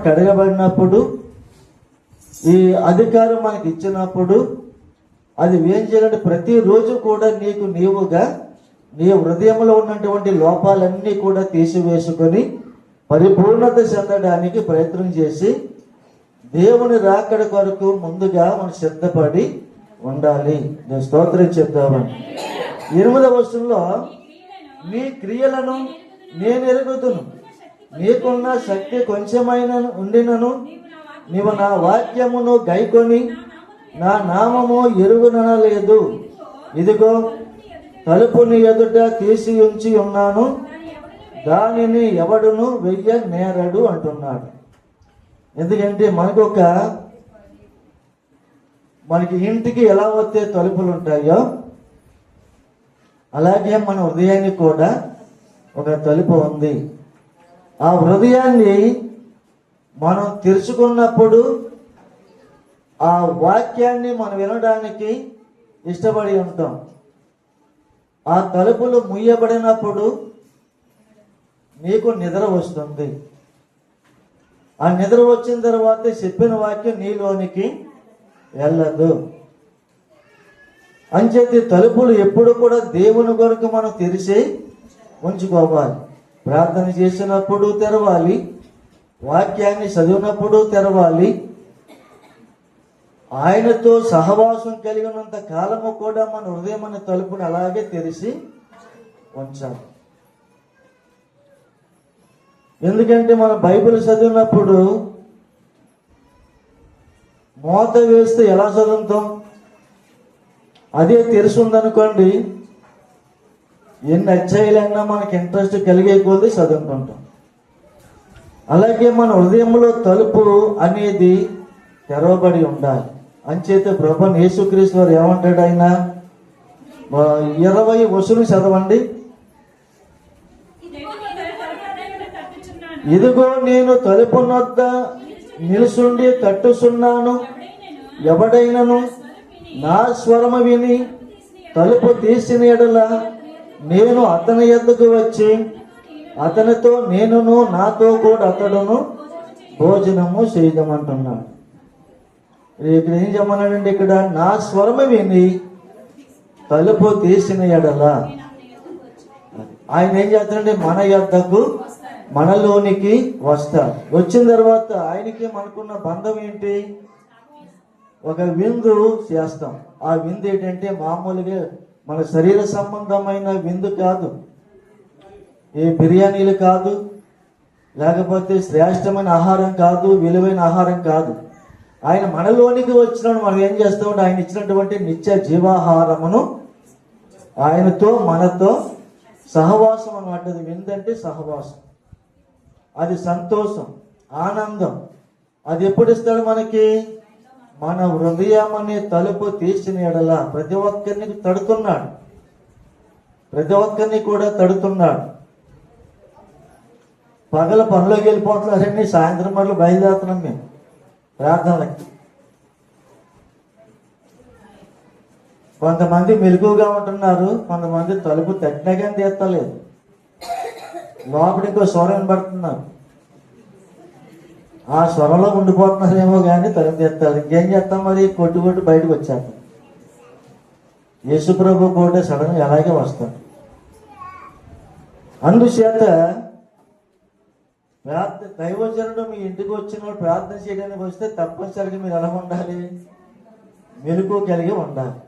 కడగబడినప్పుడు ఈ అధికారం మనకి ఇచ్చినప్పుడు అది ఏం చేయాలంటే ప్రతిరోజు కూడా నీవుగా నీ హృదయంలో ఉన్నటువంటి లోపాలన్నీ కూడా తీసివేసుకొని పరిపూర్ణత చెందడానికి ప్రయత్నం చేసి దేవుని రాకడ కొరకు ముందుగా మనం సిద్ధపడి ఉండాలి. నేను స్తోత్రం చెప్తామని 8వ వచనంలో నీ క్రియలను నేను ఎరుగుదును, నీకున్న శక్తి కొంచెమైన ఉండినను నీవు నా వాక్యమును గైకొని నా నామము ఎరుగునలేదు. ఇదిగో తలుపుని ఎదుట తీసి ఉంచి ఉన్నాను, దానిని ఎవడును వెయ్య నేరడు అంటున్నాడు. ఎందుకంటే మనకి ఇంటికి ఎలా వస్తే తలుపులు ఉంటాయో అలాగే మన హృదయానికి కూడా ఒక తలుపు ఉంది. ఆ హృదయాన్ని మనం తెరుచుకున్నప్పుడు ఆ వాక్యాన్ని మనం వినడానికి ఇష్టపడి ఉంటాం. ఆ తలుపులు ముయ్యబడినప్పుడు నీకు నిద్ర వస్తుంది. ఆ నిద్ర వచ్చిన తర్వాత చెప్పిన వాక్యం నీలోనికి వెళ్ళదు. అంచేతి తలుపులు ఎప్పుడు కూడా దేవుని కొరకు మనం తెరిచి ఉంచుకోవాలి. ప్రార్థన చేసినప్పుడు తెరవాలి, వాక్యాన్ని చదివినప్పుడు తెరవాలి, ఆయనతో సహవాసం కలిగినంత కాలము కూడా మన హృదయం అనే తలుపుని అలాగే తెరిచి ఉంచాలి. ఎందుకంటే మన బైబిల్ చదివినప్పుడు మోత వేస్తే ఎలా చదువుతాం? అదే తెరిచి ఉందనుకోండి, ఎన్ని అధ్యాయులైనా మనకి ఇంట్రెస్ట్ కలిగే కొద్దీ చదువుకుంటాం. అలాగే మన హృదయంలో తలుపు అనేది తెరవబడి ఉండాలి. అంచేత ప్రభువైన యేసుక్రీస్తు వారు ఏమంటాడు? ఆయన 20 వచనం చదవండి. ఇదిగో నేను తలుపు వద్ద నిలుసుండి తట్టుచున్నాను, ఎవడైనను నా స్వరము విని తలుపు తీసిన యెడల నేను అతని యొద్దకు వచ్చి అతనితో నేనును నాతో కూడా అతడును భోజనము చేయదమంటున్నాడు. ఇక్కడ ఏం చెప్పమన్నాడండి? ఇక్కడ నా స్వరము విని తలుపు తీసిన యెడల ఆయన ఏం చేస్తాడంటే మన యొద్దకు మనలోనికి వస్తాడు. వచ్చిన తర్వాత ఆయనకి మనకున్న బంధం ఏంటి? ఒక విందు చేస్తాం. ఆ విందు ఏంటంటే మామూలుగా మన శరీర సంబంధమైన విందు కాదు, ఏ బిర్యానీలు కాదు, లేకపోతే శ్రేష్టమైన ఆహారం కాదు, విలువైన ఆహారం కాదు. ఆయన మనలోనికి వచ్చినప్పుడు మనం ఏం చేస్తామంటే ఆయన ఇచ్చినటువంటి నిత్య జీవాహారమును ఆయనతో మనతో సహవాసం అన్నమాట. అది విందంటే సహవాసం, అది సంతోషం, ఆనందం. అది ఎప్పుడు ఇస్తాడు మనకి? మన హృదయం అనే తలుపు తీసిన యెడల ప్రతి ఒక్కరిని తడుతున్నాడు, ప్రతి ఒక్కరిని కూడా తడుతున్నాడు. పగల పనిలోకి వెళ్ళిపోతున్నారండి, సాయంత్రం పనులు బయలుదేరుతున్నాం మేము ప్రార్థనలకి. కొంతమంది మెలకుగా ఉంటున్నారు, కొంతమంది తలుపు తట్టినా కానీ తీస్తలేదు, లోపల ఇంకో స్వరం పడుతున్నారు. ఆ స్వరంలో ఉండిపోతున్నారేమో కానీ తలుపు తీస్తారు. ఇంకేం చేస్తాం మరి? కొట్టు బయటకు వచ్చాక యేసుప్రభు కూడా సడన్ గా అలాగే వస్తాడు. అందుచేత దైవజనుడు మీ ఇంటికి వచ్చిన ప్రార్థన చేయడానికి వస్తే తప్పనిసరిగా మీరు ఎలా ఉండాలి? మెలకు కలిగి ఉండాలి.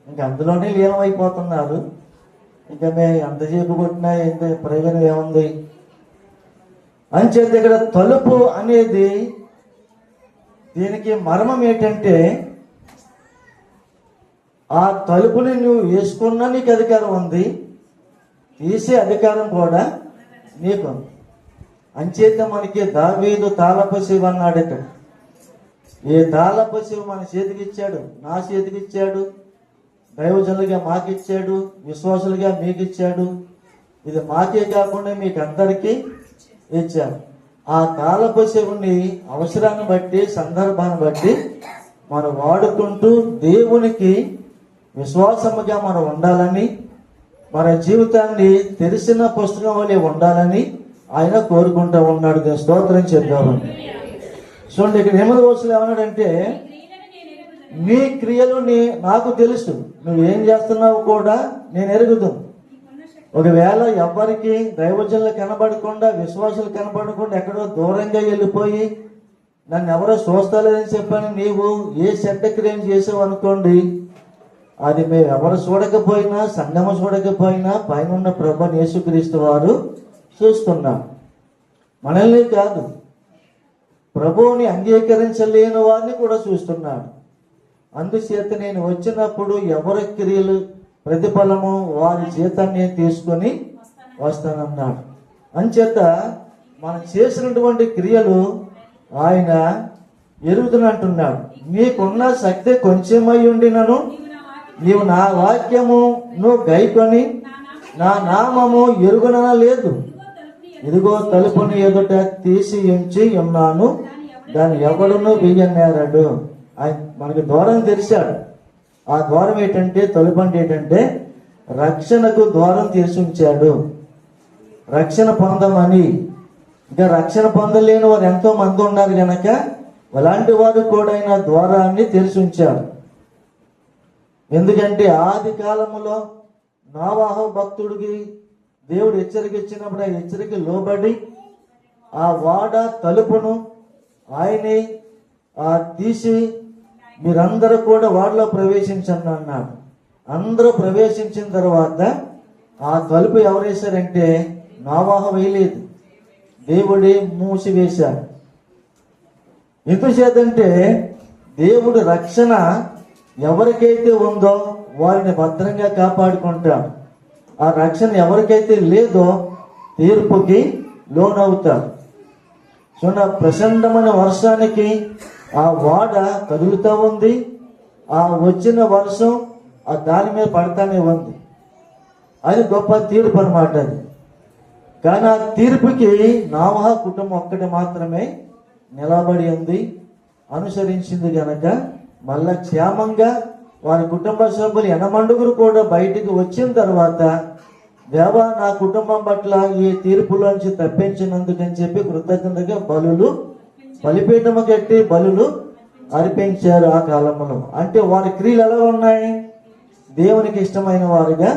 ఇంకా అందులోనే లీనమైపోతున్నారు. ఇంకా మేము ఎంతసేపు కొట్టినా ఎంత ప్రయోజనం ఏముంది? అంచేత ఇక్కడ తలుపు అనేది దీనికి మర్మం ఏంటంటే ఆ తలుపుని నువ్వు వేసుకున్నా నీకు అధికారం ఉంది, తీసే అధికారం కూడా నీకు ఉంది. అంచేత మనకి దావీదు తాళపు శివ అన్నాడు. ఇక్కడ ఏ తాళపు శివ మన చేతికి ఇచ్చాడు, నా చేతికి ఇచ్చాడు, దైవజనులుగా మాకిచ్చాడు, విశ్వాసులుగా మీకు ఇచ్చాడు. ఇది మాకే కాకుండా మీకు అందరికీ ఇచ్చాడు. ఆ తాళపు శివుని అవసరాన్ని బట్టి, సందర్భాన్ని బట్టి మనం వాడుకుంటూ దేవునికి విశ్వాసముగా మనం ఉండాలని, మన జీవితాన్ని తెలిసిన పుస్తకం వలె ఉండాలని ఆయన కోరుకుంటూ ఉన్నాడు. దేవుని స్తోత్రం చెప్దామని. చూడండి, ఇక్కడ 8వ వచనంలో ఏమన్నాడంటే, నీ క్రియలు నాకు తెలుసు, నువ్వేం చేస్తున్నావు కూడా నేను ఎరుగుదు. ఒకవేళ ఎవరికి దైవజనులు కనబడకుండా, విశ్వాసులు కనబడకుండా ఎక్కడో దూరంగా వెళ్ళిపోయి నన్ను ఎవరో చూస్తలేదని చెప్పని నీవు ఏ చెడ్డ క్రియం చేసావు అనుకోండి, అది మేము ఎవరు చూడకపోయినా, సంఘము చూడకపోయినా పైన ఉన్న ప్రభువు యేసుక్రీస్తు వారు చూస్తున్నాం. మనల్ని కాదు, ప్రభువుని అంగీకరించలేని వారిని కూడా చూస్తున్నాడు. అందుచేత నేను వచ్చినప్పుడు ఎవరి క్రియలు ప్రతిఫలము వారి జీతాన్ని నేను తీసుకొని వస్తానన్నాడు. అంచేత మనం చేసినటువంటి క్రియలు ఆయన ఎరుగుతున్నట్టున్నాడు. నీకున్న శక్తి కొంచెమై ఉండినను నీవు నా వాక్యమును గైకొని నా నామము ఎరుగునన లేదు. ఇదిగో తలుపుని ఎదుట తీసి ఉంచి ఉన్నాను, దాన్ని ఎవడును బియ్యనేరాడు. ఆయన మనకి ద్వారం తెరిచాడు. ఆ ద్వారం ఏంటంటే, తలుపు అంటే ఏంటంటే రక్షణకు ద్వారం తీసి ఉంచాడు. రక్షణ పొందమని. ఇంకా రక్షణ పొందలేని వారు ఎంతో మంది ఉన్నారు గనక అలాంటి వారు కూడా ఆయన ద్వారాన్ని తెరిచి ఉంచాడు. ఎందుకంటే ఆది కాలములో నోవాహు భక్తుడికి దేవుడు హెచ్చరిక ఇచ్చినప్పుడు ఆ హెచ్చరిక లోబడి ఆ వాడ తలుపును ఆయనే తీసి మీరందరూ కూడా వాడలో ప్రవేశించండి అన్నాడు. అందరూ ప్రవేశించిన తర్వాత ఆ తలుపు ఎవరేశారంటే నోవాహు వేయలేదు, దేవుడే మూసివేశాడు. ఎందుచేతంటే దేవుడు రక్షణ ఎవరికైతే ఉందో వారిని భద్రంగా కాపాడుకుంటాడు. ఆ రక్షణ ఎవరికైతే లేదో తీర్పుకి లోనవుతాడు. చూడ, ప్రచండమైన వర్షానికి ఆ వాడ కదులుతూ ఉంది. ఆ వచ్చిన వర్షం ఆ దాని మీద పడతానే ఉంది. అది గొప్ప తీర్పు అన్నమాట. అది కానీ ఆ తీర్పుకి నోవాహు కుటుంబం ఒక్కటి మాత్రమే నిలబడి ఉంది, అనుసరించింది గనక మళ్ళా క్షేమంగా వారి కుటుంబ సభ్యులు 80 కూడా బయటికి వచ్చిన తర్వాత, దేవా నా కుటుంబం పట్ల ఈ తీర్పులోంచి తప్పించినందుకని చెప్పి కృతజ్ఞతగా బలిపీఠము కట్టి బలులు అర్పించారు ఆ కాలంలో. అంటే వారి క్రియలు ఎలా ఉన్నాయి? దేవునికి ఇష్టమైన వారుగా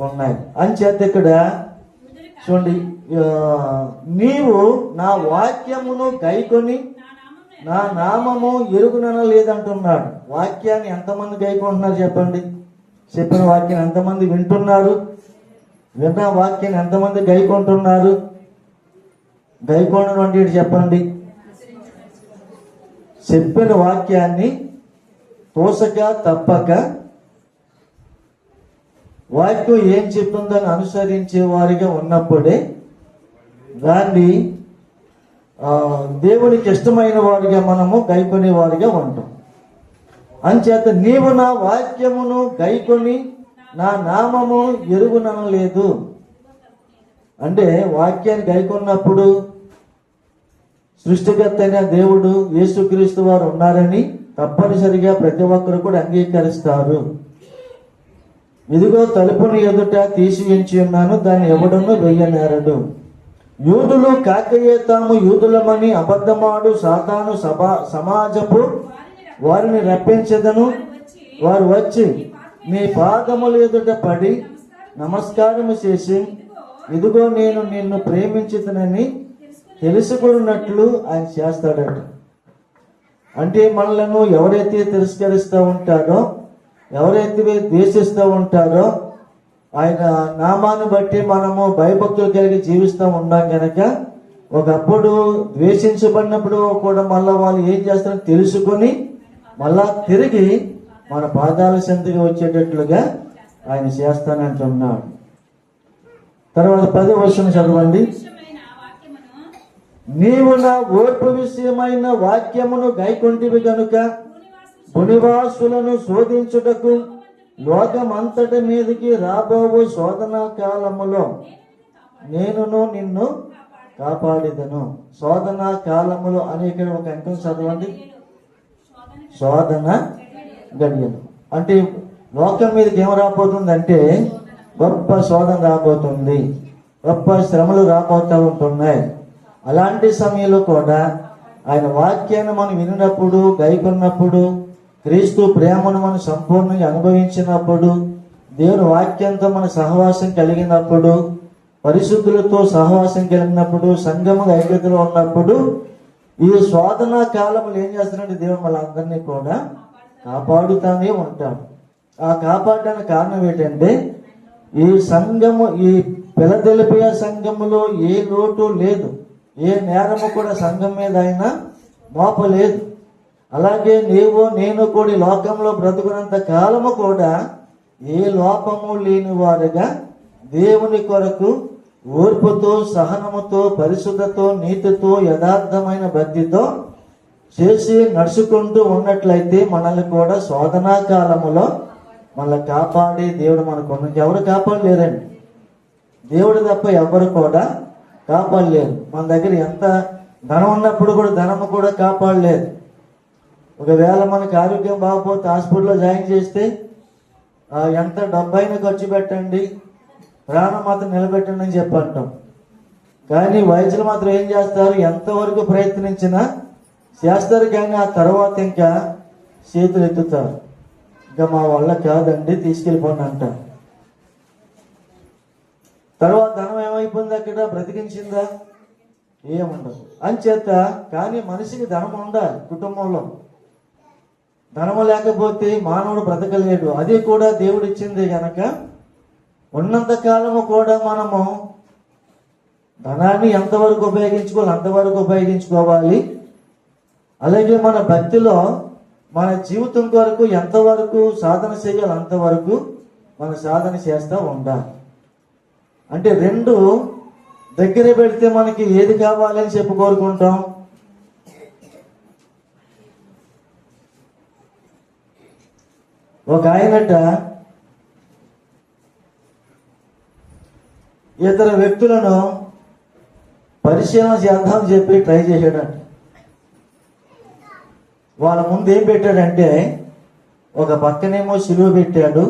ఉన్నాయి. అంచేత ఇక్కడ చూడండి, నీవు నా వాక్యమును గైకొని నా నామము ఎరుగునన లేదంటున్నాడు. వాక్యాన్ని ఎంతమంది గైకుంటున్నారు చెప్పండి? చెప్పిన వాక్యాన్ని ఎంతమంది వింటున్నారు? విన్న వాక్యాన్ని ఎంతమంది గైకుంటున్నారు? గైకోండను అంటే చెప్పండి. చెప్పిన వాక్యాన్ని తోసక తప్పక వాక్యం ఏం చెప్తుందని అనుసరించే వారిగా ఉన్నప్పుడే దాన్ని దేవునికి ఇష్టమైన వారిగా మనము గైకొనే వారిగా ఉంటాం. అంచేత నీవు నా వాక్యమును గైకొని నా నామము ఎరుగుననలేదు అంటే, వాక్యాన్ని గైకొన్నప్పుడు సృష్టికర్త అయిన దేవుడు యేసుక్రీస్తు వారు ఉన్నారని తప్పనిసరిగా ప్రతి ఒక్కరు కూడా అంగీకరిస్తారు. ఇదిగో తలుపుని ఎదుట తీసి ఉంచి ఉన్నాను, దాన్ని ఎవడను వెయ్యనేరడు. యూదులు కాకయే తాము యూదులమని అబద్ధమాడు సాతాను సమాజపు వారిని రప్పించదను. వారు వచ్చి నీ పాదముల ఎదుట పడి నమస్కారము చేసి, ఇదిగో నేను నిన్ను ప్రేమించుతనని తెలుసుకున్నట్లు ఆయన చేస్తాడట. అంటే మనలను ఎవరైతే తిరస్కరిస్తూ ఉంటారో, ఎవరైతే ద్వేషిస్తూ ఉంటారో, ఆయన నామాన్ని బట్టి మనము భయభక్తులు కలిగి జీవిస్తూ ఉన్నాం కనుక ఒకప్పుడు ద్వేషించబడినప్పుడు కూడా మళ్ళా వాళ్ళు ఏం చేస్తారని తెలుసుకొని మళ్ళా తిరిగి మన పాదాల చెంతగా వచ్చేటట్లుగా ఆయన చేస్తానంటున్నాడు. తర్వాత 10వ వచనం చదవండి. నీవు నా ఓర్పు విషయమైన వాక్యమును గైకొంటివి గనుక భూనివాసులను శోధించుటకు లోకమంతటి మీదకి రాబోవు శోధన కాలములో నేనును నిన్ను కాపాడిదను. శోధన కాలములో అనేక ఒక అంకం చదవండి. శోధన గడియలు అంటే లోకం మీదకి ఏం రాబోతుంది అంటే గొప్ప శోధన రాబోతుంది. గొప్ప శ్రమలు రాబోతూ ఉంటున్నాయి. అలాంటి సమయంలో కూడా ఆయన వాక్యాన్ని మనం వినినప్పుడు, గైకొన్నప్పుడు, క్రీస్తు ప్రేమను మనం సంపూర్ణంగా అనుభవించినప్పుడు, దేవుని వాక్యంతో మన సహవాసం కలిగినప్పుడు, పరిశుద్ధులతో సహవాసం కలిగినప్పుడు, సంఘముగా ఐక్యతలో ఉన్నప్పుడు, ఈ శోధన కాలంలో ఏం చేస్తున్నాడు దేవుడు వాళ్ళందరినీ కూడా కాపాడుతానే ఉంటాడు. ఆ కాపాడడానికి కారణం ఏంటంటే, ఈ సంఘము, ఈ ఫిలదెల్ఫియా సంఘములో ఏ లోటు లేదు, ఏ నేరము కూడా సంఘం మీద ఆయన మోపలేదు. అలాగే నీవు నేను కూడా ఈ లోకంలో బ్రతుకున్నంత కాలము కూడా ఏ లోపము లేని వారుగా దేవుని కొరకు ఓర్పుతో, సహనముతో, పరిశుద్ధతో, నీతితో, యథార్థమైన భక్తితో చేసి నడుచుకుంటూ ఉన్నట్లయితే మనల్ని కూడా శోధనా కాలములో మనల్ని కాపాడి దేవుడు మనకు ఎవరు కాపాడలేరండి. దేవుడు తప్ప ఎవరు కూడా కాపాడలేరు. మన దగ్గర ఎంత ధనం ఉన్నప్పుడు కూడా ధనము కూడా కాపాడలేదు. ఒకవేళ మనకు ఆరోగ్యం బాగపోతే హాస్పిటల్లో జాయిన్ చేస్తే ఎంత డబ్బైనా ఖర్చు పెట్టండి, ప్రాణం మాత్రం నిలబెట్టండి అని చెప్పంటాం. కానీ వైద్యులు మాత్రం ఏం చేస్తారు, ఎంతవరకు ప్రయత్నించినా చేస్తారు, కానీ ఆ తర్వాత ఇంకా చేతులు ఎత్తుతారు. ఇంకా మా వల్ల కాదండి, తీసుకెళ్ళిపోండి అంటారు. తర్వాత ధనం ఏమైపోయింది, అక్కడ బ్రతికించిందా? ఏముండదు. అంచేత కానీ మనిషికి ధనం ఉండాలి. కుటుంబంలో ధనము లేకపోతే మానవుడు బ్రతకలేడు. అది కూడా దేవుడు ఇచ్చింది కనుక ఉన్నంత కాలము కూడా మనము ధనాన్ని ఎంతవరకు ఉపయోగించుకోవాలి అంతవరకు ఉపయోగించుకోవాలి. అలాగే మన భక్తిలో మన జీవితం కొరకు ఎంతవరకు సాధన చేయాలి అంతవరకు మన సాధన చేస్తూ ఉండాలి. అంటే రెండు దగ్గర పెడితే మనకి ఏది కావాలని చెప్పి కోరుకుంటాం. ఒక ఆయనట ఇతర వ్యక్తులను పరిశీలన చేద్దామని చెప్పి ట్రై చేశాడంట. వాళ్ళ ముందు ఏం పెట్టాడంటే, ఒక పక్కనేమో సిలువ పెట్టాడు,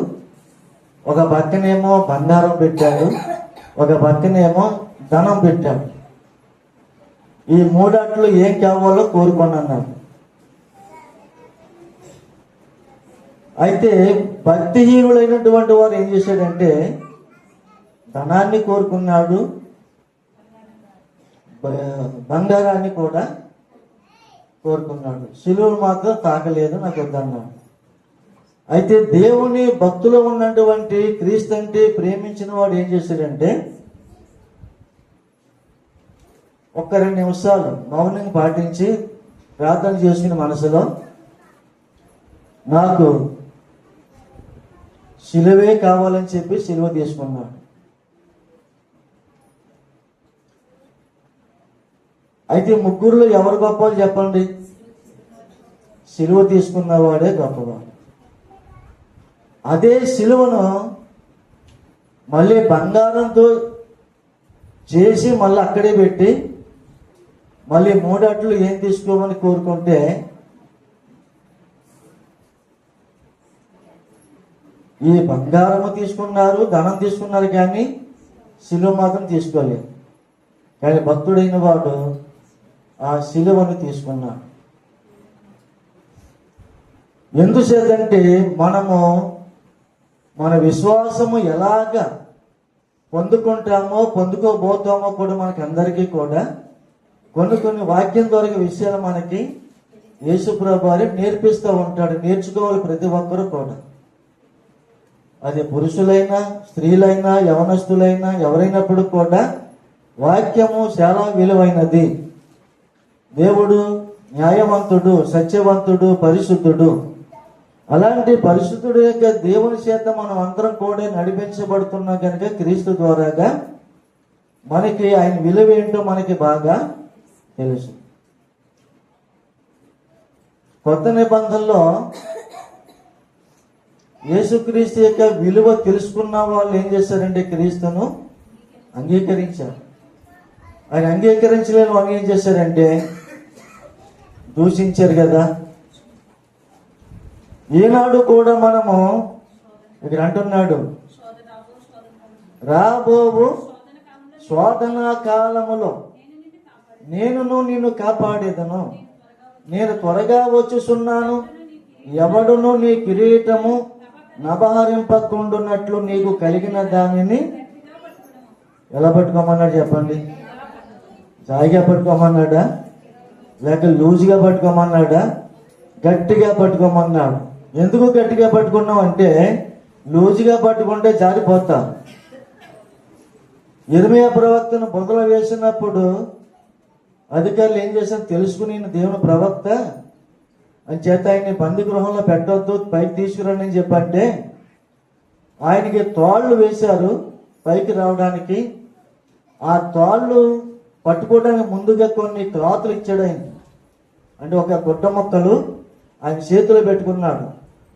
ఒక పక్కనేమో బంగారం పెట్టాడు, ఒక పక్కనేమో ధనం పెట్టాడు. ఈ మూడాట్లు ఏం కావాలో కోరుకొని అన్నాడు. అయితే భక్తిహీనులైనటువంటి వారు ఏం చేశాడంటే, ధనాన్ని కోరుకున్నాడు, బంగారాన్ని కూడా కోరుకున్నాడు, సిలువను మాత్రం తాకలేదు, నాకు వద్దన్నాడు. అయితే దేవుని భక్తులో ఉన్నటువంటి క్రీస్తు అంటే ప్రేమించిన వాడు ఏం చేశాడంటే, ఒక్క 2 నిమిషాలు మౌనం పాటించి ప్రార్థన చేసుకుని మనసులో, నాకు సిలువే కావాలని చెప్పి సిలువ తీసుకున్నాడు. అయితే ముగ్గురులో ఎవరు గొప్పవాళ్ళు చెప్పండి? సిలువ తీసుకున్నవాడే గొప్పవాడు. అదే సిలువను మళ్ళీ బంగారంతో చేసి మళ్ళీ అక్కడే పెట్టి మళ్ళీ 3 అట్లు ఏం తీసుకోమని కోరుకుంటే, ఈ బంగారము తీసుకున్నారు, ధనం తీసుకున్నారు, కానీ సిలువ మాత్రం తీసుకోలేదు. కానీ భక్తుడైన వాడు ఆ సిలువను తీసుకున్నాడు. ఎందుచేతంటే మనము మన విశ్వాసము ఎలాగ పొందుకుంటామో పొందుకోబోతామో కూడా మనకి అందరికీ కూడా కొన్ని వాక్యం ద్వారా విషయాలు మనకి యేసుప్రభు వారు నేర్పిస్తూ ఉంటాడు. నేర్చుకోవాలి ప్రతి ఒక్కరు కూడా. అది పురుషులైనా, స్త్రీలైనా, యవనస్తులైనా, ఎవరైనప్పుడు కూడా వాక్యము చాలా విలువైనది. దేవుడు న్యాయవంతుడు, సత్యవంతుడు, పరిశుద్ధుడు. అలాంటి పరిశుద్ధుడు యొక్క దేవుని చేత మనం అందరం కూడా నడిపించబడుతున్నాం కనుక క్రీస్తు ద్వారాగా మనకి ఆయన విలువ ఏంటో మనకి బాగా తెలుసు. కొత్త నిబంధనలో యేసుక్రీస్తు యొక్క విలువ తెలుసుకున్న వాళ్ళు ఏం చేశారంటే క్రీస్తును అంగీకరించారు. ఆయన అంగీకరించలేని వాళ్ళు ఏం చేశారంటే దూషించారు కదా. ఈనాడు కూడా మనము ఇక్కడ అంటున్నాడు, రాబోవు శోధన కాలములో నేనును నిన్ను కాపాడేదను. నేను త్వరగా వచ్చుచున్నాను. ఎవడును నీ కిరీటము నభహరింపకుండునట్లు నీకు కలిగిన దానిని ఎలా పట్టుకోమన్నాడు చెప్పండి? జాయిగా పట్టుకోమన్నాడా, లేక లూజుగా పట్టుకోమన్నాడా, గట్టిగా పట్టుకోమన్నాడు? ఎందుకు గట్టిగా పట్టుకున్నావు అంటే, లూజుగా పట్టుకుంటే జారిపోతా. యిర్మీయా ప్రవక్తను బురదలో వేసినప్పుడు అధికారులు ఏం చేశారు తెలుసుకుని, దేవుని ప్రవక్త అని చేత ఆయన్ని బందీ గృహంలో పెట్టవద్దు, పైకి తీసుకురండి అని చెప్పంటే ఆయనకి తాళ్ళు వేశారు పైకి రావడానికి. ఆ తాళ్ళు పట్టుకోవడానికి ముందుగా కొన్ని క్లాతులు ఇచ్చాడు ఆయన. అంటే ఒక గుడ్డ మొక్కలు ఆయన చేతిలో పెట్టుకున్నాడు.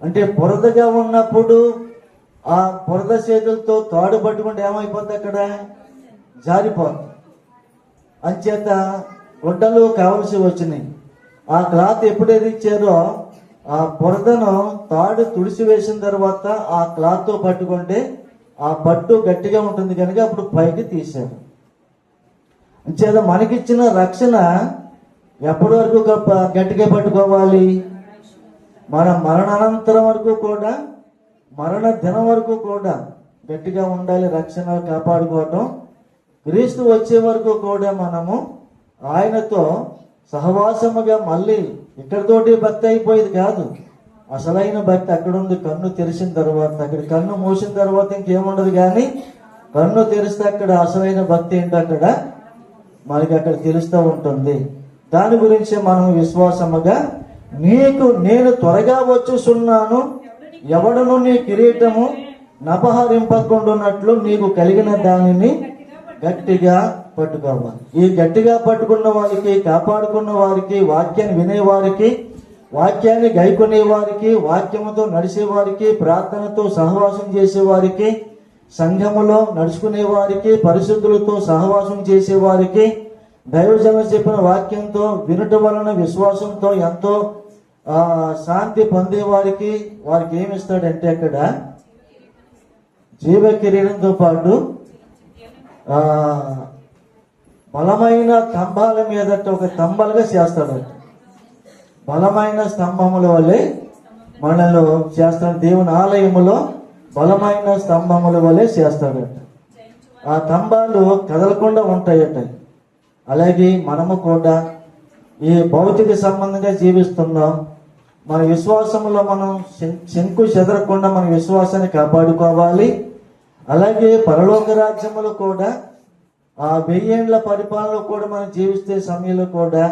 అంటే బురదగా ఉన్నప్పుడు ఆ బురద చేతులతో తాడు పట్టుకుంటే ఏమైపోద్ది, అక్కడ జారిపోతుంది. అంచేత గుడ్డలు కావలసి వచ్చినాయి. ఆ క్లాత్ ఎప్పుడైతే ఇచ్చారో ఆ బురదను తాడు తుడిసి వేసిన తర్వాత ఆ క్లాత్తో పట్టుకుంటే ఆ పట్టు గట్టిగా ఉంటుంది కనుక అప్పుడు పైకి తీశారు. అంచేత మనకిచ్చిన రక్షణ ఎప్పటి వరకు గట్టిగా పట్టుకోవాలి? మన మరణానంతరం వరకు కూడా, మరణ దినం వరకు కూడా గట్టిగా ఉండాలి. రక్షణ కాపాడుకోవటం. క్రీస్తు వచ్చే వరకు కూడా మనము ఆయనతో సహవాసముగా, మళ్ళీ ఇక్కడితోటి భక్తి అయిపోయేది కాదు. అసలైన భక్తి అక్కడ ఉంది. కన్ను తెరిచిన తర్వాత, అక్కడ కన్ను మూసిన తర్వాత ఇంకేముండదు, కానీ కన్ను తెరిస్తే అక్కడ అసలైన భక్తి ఏంటో అక్కడ మనకి అక్కడ తెలుస్తూ ఉంటుంది. దాని గురించి మనం విశ్వాసముగా, నేను త్వరగా వచ్చుచున్నాను, ఎవడను నీ కిరీటము నపహరింపకుండునట్లు నీకు కలిగిన దానిని గట్టిగా పట్టుకోవాలి. ఈ గట్టిగా పట్టుకున్న వారికి, కాపాడుకున్న వారికి, వాక్యాన్ని వినేవారికి, వాక్యాన్ని గైకొనే వారికి, వాక్యముతో నడిచే వారికి, ప్రార్థనతో సహవాసం చేసే వారికి, సంఘములో నడుచుకునే వారికి, పరిశుద్ధులతో సహవాసం చేసే వారికి, దైవజనులు చెప్పిన వాక్యంతో వినుట వలన విశ్వాసంతో ఎంతో శాంతి పొందే వారికి ఏమిస్తాడంటే అక్కడ జీవ కిరీటంతో పాటు బలమైన స్తంభాల మీదట ఒక స్తంభాలుగా చేస్తాడట. బలమైన స్తంభముల వలె మనలో చేస్తాడు. దేవుని ఆలయములో బలమైన స్తంభముల వలె చేస్తాడట. ఆ స్తంభాలు కదలకుండా ఉంటాయట. అలాగే మనము కూడా ఈ భౌతిక సంబంధంగా జీవిస్తున్నాం. మన విశ్వాసంలో మనం శంకు చెదరకుండా మన విశ్వాసాన్ని కాపాడుకోవాలి. అలాగే పరలోక రాజ్యములో కూడా ఆ 1000 ఏండ్ల పరిపాలనలో కూడా మనం జీవిస్తే సమయంలో కూడా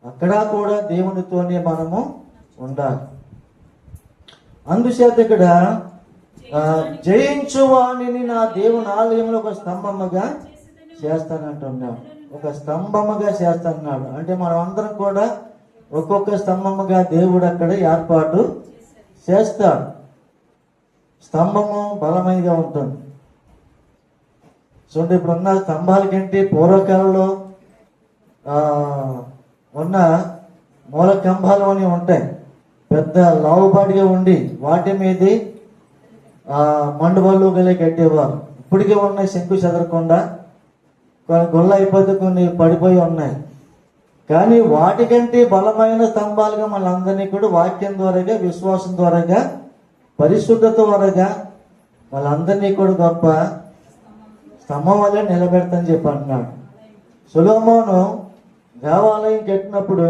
అక్కడ కూడా దేవునితోనే మనము ఉండాలి. అందుచేత ఇక్కడ జయించు వాణిని నా దేవుని ఆలయంలో ఒక స్తంభముగా చేస్తానంటున్నాడు. ఒక స్తంభముగా చేస్తున్నాడు అంటే మనం అందరం కూడా ఒక్కొక్క స్తంభముగా దేవుడు అక్కడ ఏర్పాటు చేస్తాడు. స్తంభము బలమైనగా ఉంటుంది. చూడండి, ఇప్పుడున్న స్తంభాల కంటే పూర్వకాలంలో ఉన్న మూల కంబాలు అని ఉంటాయి. పెద్ద లావుపాటిగా ఉండి వాటి మీద మండుబళ్ళు గలే కట్టేవారు. ఇప్పటికే ఉన్నాయి, శంకు చెదరకుండా. కొన్ని గుళ్ళ అయిపోతే కొన్ని పడిపోయి ఉన్నాయి. కానీ వాటికంటే బలమైన స్తంభాలుగా మనందరినీ కూడా వాక్యం ద్వారాగా, విశ్వాసం ద్వారాగా, పరిశుద్ధత ద్వారాగా వాళ్ళందరినీ కూడా గొప్ప స్తంభం వల్లే నిలబెడతాని చెప్పి అంటున్నాడు. సొలొమోను దేవాలయం కట్టినప్పుడు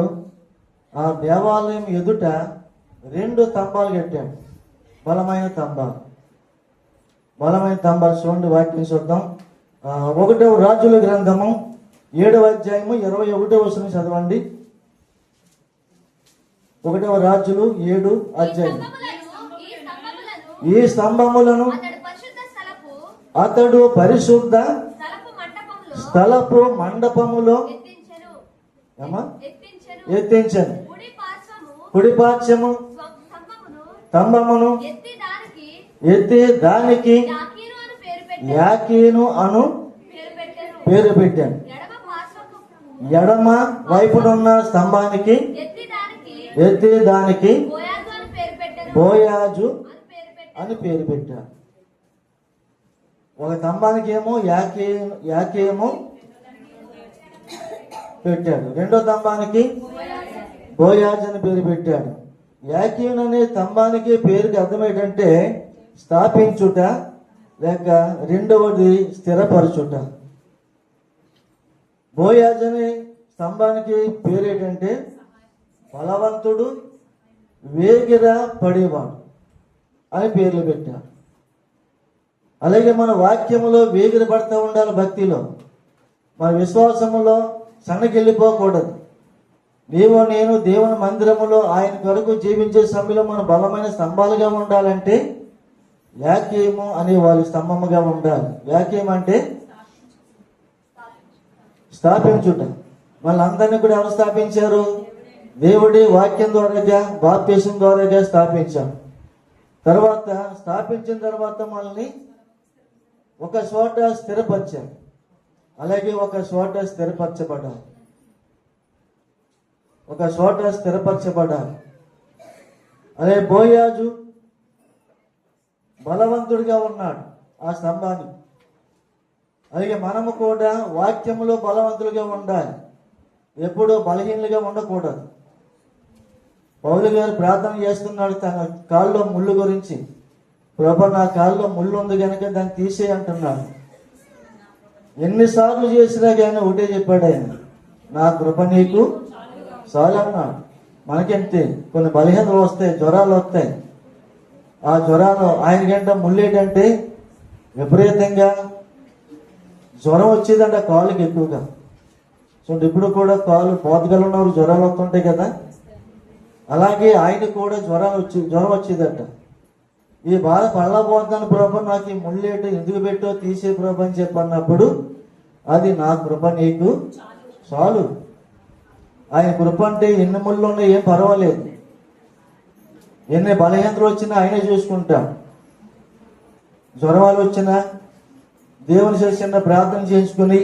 ఆ దేవాలయం ఎదుట 2 స్తంభాలు కట్టాడు. బలమైన స్తంభాలు. చూడండి, వాక్యం చూద్దాం. 1వ రాజుల గ్రంథము 7వ అధ్యాయము 21వ వచనం చదవండి. 1వ రాజులు 7 అధ్యాయం. ఈ స్తంభములను అతడు పరిశుద్ధ స్థలపు మండపములో ఎత్తించను. కుడి పార్శ్వము స్తంభమును ఎత్తి దానికి యాకీను అను పేరు పెట్టాను. ఎడమ వైపునున్న స్తంభానికి ఎత్తి దానికి బోయాజు అని పేరు పెట్టాను. ఒక స్తంభానికి ఏమో యాకేమో పెట్టాడు, రెండో స్తంభానికి బోయాజ్ అని పేరు పెట్టాడు. యాకీన్ అనే స్తంభానికి పేరుకి అర్థం ఏంటంటే స్థాపించుట, లేక రెండవది స్థిరపరచుట. బోయాజ్ అనే స్తంభానికి పేరు ఏంటంటే బలవంతుడు, వేగిర పడేవాడు అని పేర్లు పెట్టాడు. అలాగే మన వాక్యములో వేగిర పడుతూ ఉండాలి, భక్తిలో మన విశ్వాసములో సన్నగిల్లిపోకూడదు. నీవు నేను దేవుని మందిరములో ఆయన కొరకు జీవించే సమయంలో మన బలమైన స్తంభాలుగా ఉండాలంటే యాకేము అనే వాళ్ళు స్తంభముగా ఉండాలి. యాకేం అంటే స్థాపించుట. వాళ్ళందరినీ కూడా ఎవరు స్థాపించారు? దేవుడి వాక్యం ద్వారాగా, బాప్తిసం ద్వారాగా స్థాపించాం. తర్వాత స్థాపించిన తర్వాత మనల్ని ఒక చోట స్థిరపరిచాం. అలాగే ఒక చోట స్థిరపరచబడాలి, ఒక చోట స్థిరపరచబడాలి. అదే బోయాజు బలవంతుడిగా ఉన్నాడు ఆ స్తంభాన్ని. అలాగే మనము కూడా వాక్యములో బలవంతులుగా ఉండాలి, ఎప్పుడూ బలహీనులుగా ఉండకూడదు. పౌలు గారు ప్రార్థన చేస్తున్నాడు తన కాళ్ళలో ముళ్ళు గురించి. ప్రభు, నా కాళ్ళలో ముళ్ళు ఉంది కనుక దాన్ని తీసే అంటున్నాడు. ఎన్నిసార్లు చేసినా కానీ ఒకటే చెప్పాడు ఆయన, నా కృప నీకు చాలు అన్నాడు. మనకెంతే కొన్ని బలహీనతలు వస్తాయి, జ్వరాలు వస్తాయి. ఆ జ్వరాలు ఆయనకంటే ముళ్ళేటంటే విపరీతంగా జ్వరం వచ్చేదంట కాళ్ళకి ఎక్కువగా. సో ఇప్పుడు కూడా కాళ్ళు పోతగలు ఉన్నవారు జ్వరాలు వస్తుంటాయి కదా, అలాగే ఆయన కూడా జ్వరం వచ్చేదంట. ఈ బాధ పడలేకపోతున్నాను ప్రభు, నాకు ఈ ముళ్ళేటు ఎందుకు పెట్టో తీసే ప్రభు అని చెప్పన్నప్పుడు, అది నా కృప నీకు చాలు. ఆయన కృప అంటే ఎన్ని ముళ్ళు ఉన్నా ఏం పర్వాలేదు, ఎన్ని బలహీనతలు వచ్చినా ఆయనే చూసుకుంటాం. జ్వరాలు వచ్చినా దేవుని చేసిన ప్రార్థన చేసుకుని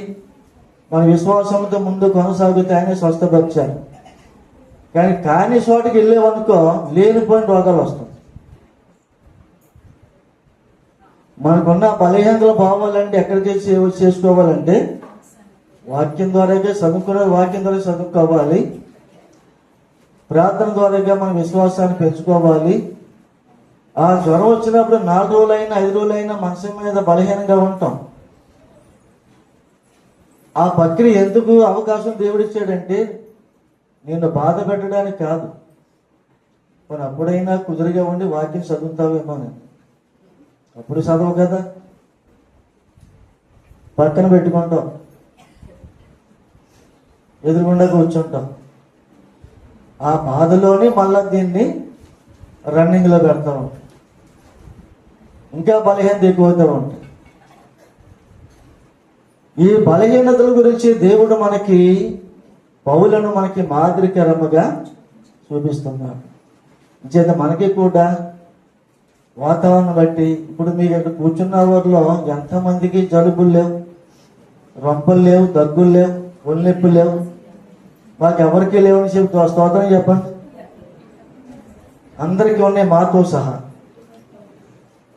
మన విశ్వాసంతో ముందు కొనసాగితే ఆయనే స్వస్థపరిచారు. కానీ చోటికి వెళ్ళేవనుకో లేనిపోయిన రోగాలు వస్తాయి. మనకున్న బలహీనతలు పోవాలంటే ఎక్కడికి చేసుకోవాలంటే వాక్యం ద్వారాగా చదువుకునే వాక్యం ద్వారా చదువుకోవాలి, ప్రార్థన ద్వారాగా మన విశ్వాసాన్ని పెంచుకోవాలి. ఆ జ్వరం వచ్చినప్పుడు 4 రోజులైనా 5 రోజులైనా మనసు మీద బలహీనంగా ఉంటాం. ఆ ప్రక్రియ ఎందుకు అవకాశం దేవుడిచ్చాడంటే నిన్ను బాధ పెట్టడానికి కాదు. మరి అప్పుడైనా కుదురుగా ఉండి వాక్యం చదువుతావేమో అని. అప్పుడు చదవు కదా, పక్కన పెట్టుకుంటాం, ఎదురుగుండా కూర్చుంటాం. ఆ బాధలోనే మళ్ళా దీన్ని రన్నింగ్లో పెడతాం, ఇంకా బలహీనత ఎక్కువవుతూ ఉంటాయి. ఈ బలహీనతల గురించి దేవుడు పౌలను మనకి మాదిరికరముగా చూపిస్తున్నాడు. చేత మనకి కూడా వాతావరణం బట్టి, ఇప్పుడు మీకు ఇక్కడ కూర్చున్న వారిలో ఎంతమందికి జలుబులు లేవు, రొంపలు లేవు, దగ్గులు లేవు, ఒళ్ళెప్పులు లేవు? మాకు ఎవరికి లేవని చెప్తూ స్తోత్రం చెప్పండి. అందరికీ ఉన్నాయి, మాతో సహా.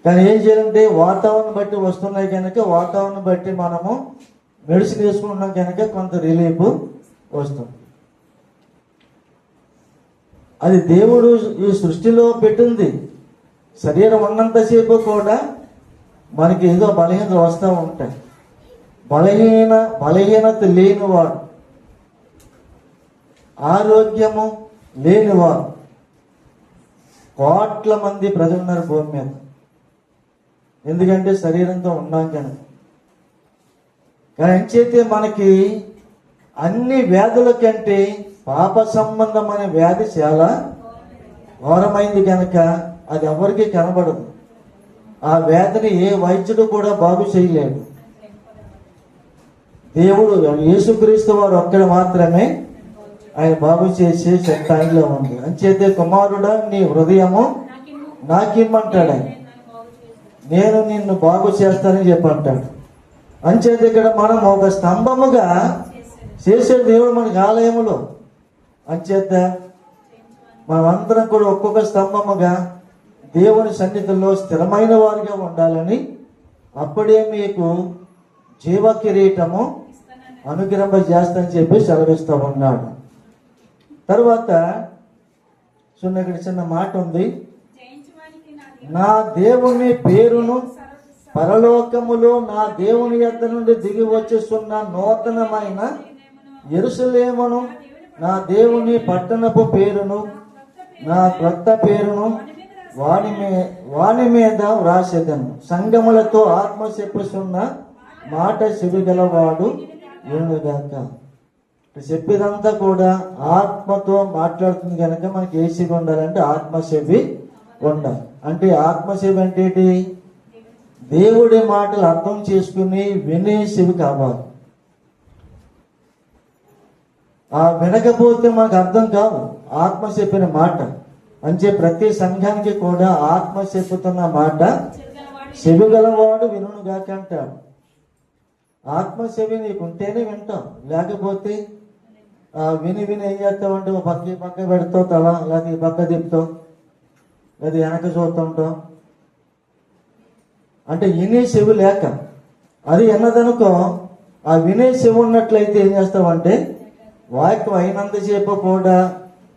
కానీ ఏం చేయాలంటే వాతావరణం బట్టి వస్తున్నాయి కనుక వాతావరణం బట్టి మనము మెడిసిన్ వేసుకుంటున్నాం కనుక కొంత రిలీఫ్ వస్తుంది. అది దేవుడు ఈ సృష్టిలో పెట్టింది. శరీరం ఉన్నంతసేపు కూడా మనకి ఏదో బలహీనతలు వస్తూ ఉంటాయి. బలహీనత లేనివాడు, ఆరోగ్యము లేనివాడు కోట్ల మంది ప్రజలు ఉన్నారు భూమి మీద. ఎందుకంటే శరీరంతో ఉన్నాం కనుక. కానీ అంచేతే మనకి అన్ని వ్యాధుల కంటే పాప సంబంధమైన వ్యాధి చాలా ఘోరమైంది కనుక అది ఎవరికి కనబడదు. ఆ వ్యాధిని ఏ వైద్యుడు కూడా బాగు చేయలేడు. దేవుడు యేసుక్రీస్తు వారు ఒక్కడు మాత్రమే ఆయన బాగు చేసే శక్తి ఆయనలో ఉంది. అంచేతే కుమారుడా నీ హృదయము నాకిమ్మంటాడు ఆయన, నేను నిన్ను బాగు చేస్తానని చెప్పంటాడు. అంచేత ఇక్కడ మనం ఒక స్తంభముగా చేసే దేవుడు మనకి ఆలయములో. అంచేత మనమందరం కూడా ఒక్కొక్క స్తంభముగా దేవుని సన్నిధిలో స్థిరమైన వారిగా ఉండాలని అప్పుడే మీకు జీవ కిరీటము అనుగ్రహింపజేస్తానని చెప్పి సెలవిస్తూ ఉన్నాడు. తర్వాత ఇక్కడ చిన్న మాట ఉంది, నా దేవుని పేరును పరలోకములో నా దేవుని యొద్ద నుండి దిగి వచ్చేస్తున్న నూతనమైన యెరూషలేమును, నా దేవుని పట్టణపు పేరును, నా క్రొత్త పేరును వాని మీద వ్రాసేదను. సంగములతో ఆత్మ చెప్పుచున్న మాట చెవిగలవాడు వినుగాక. చెప్పేదంతా కూడా ఆత్మతో మాట్లాడుతుంది కనుక మనకి ఏ చెవి ఉండాలంటే ఆత్మ చెవి ఉండాలి. అంటే ఆత్మ చెవి అంటే ఏంటి? దేవుడి మాటలు అర్థం చేసుకుని వినే చెవి కావాలి. ఆ వినకపోతే మనకు అర్థం కావు ఆత్మ చెప్పిన మాట. అంటే ప్రతి సంఘానికి కూడా ఆత్మ చెప్పుతున్న మాట చెవి గలవాడు వినుగాక అంటాడు. ఆత్మ చెవి నీకు ఉంటేనే వింటాం, లేకపోతే విని ఏం చేస్తావు అంటే పక్క పెడతావు తల, లేకపోతే పక్క తిప్పుతావు, లేదా వెనక చూస్తుంటాం. అంటే వినే చెవి లేక, అది ఎన్నదనుకో ఆ వినే చెవి ఉన్నట్లయితే ఏం చేస్తామంటే వాక్యం అయినంతసేపు కూడా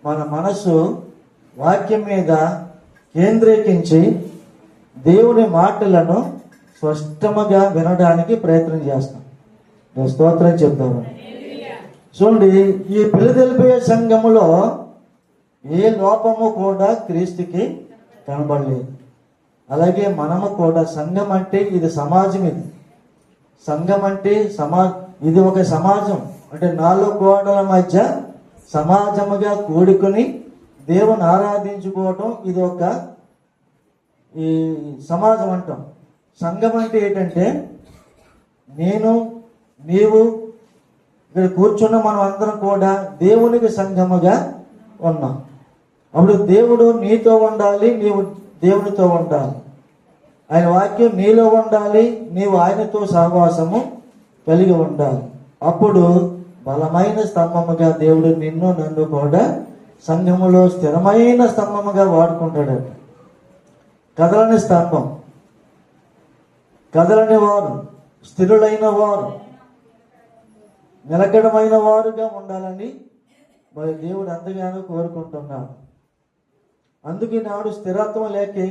మన మనసు వాక్యం మీద కేంద్రీకరించి దేవుని మాటలను స్పష్టముగా వినడానికి ప్రయత్నం చేస్తాం. నేను స్తోత్రం చెప్తాను. చూడండి, ఈ ఫిలదెల్ఫియా సంఘములో ఏ లోపము కూడా క్రీస్తుకి కనబడలేదు. అలాగే మనము కూడా సంఘం అంటే ఇది సమాజం. ఇది సంఘం అంటే ఇది ఒక సమాజం. అంటే 4 గోడల మధ్య సమాజముగా కూడుకుని దేవుని ఆరాధించుకోవటం ఇది ఒక ఈ సమాజం అంటాం. సంఘం అంటే ఏంటంటే నేను నీవు ఇక్కడ కూర్చున్న మనం అందరం కూడా దేవునికి సంఘముగా ఉన్నాం. అప్పుడు దేవుడు నీతో ఉండాలి, నీవు దేవునితో ఉండాలి. ఆయన వాక్యం నీలో ఉండాలి, నీవు ఆయనతో సహవాసము కలిగి ఉండాలి. అప్పుడు బలమైన స్తంభముగా దేవుడు నిన్ను నన్ను కూడా సంఘములో స్థిరమైన స్తంభముగా వాడుకుంటాడట. కదలని స్తంభం, కదలని వారు, స్థిరులైన వారు, నిలకడమైన వారుగా ఉండాలని మరి దేవుడు ఎంతగానో కోరుకుంటున్నాడు. అందుకే నాడు స్థిరత్వం లేకే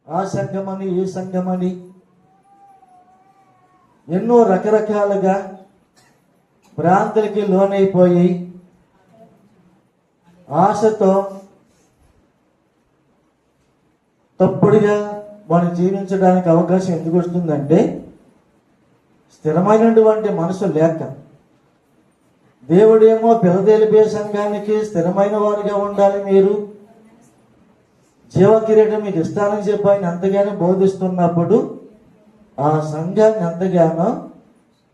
ఆ సంఘమని ఈ సంఘమని ఎన్నో రకరకాలుగా భ్రాంతులకి లోనైపోయి ఆశతో తప్పుడుగా మనం జీవించడానికి అవకాశం ఎందుకు వస్తుందంటే స్థిరమైనటువంటి మనసు లేక. దేవుడేమో ఫిలదెల్ఫియా సంఘానికి స్థిరమైన వారుగా ఉండాలి, మీరు జీవ కిరీటం మీకు ఇస్తానని చెప్పి ఆయన ఎంతగానో బోధిస్తున్నప్పుడు ఆ సంఘాన్ని ఎంతగానో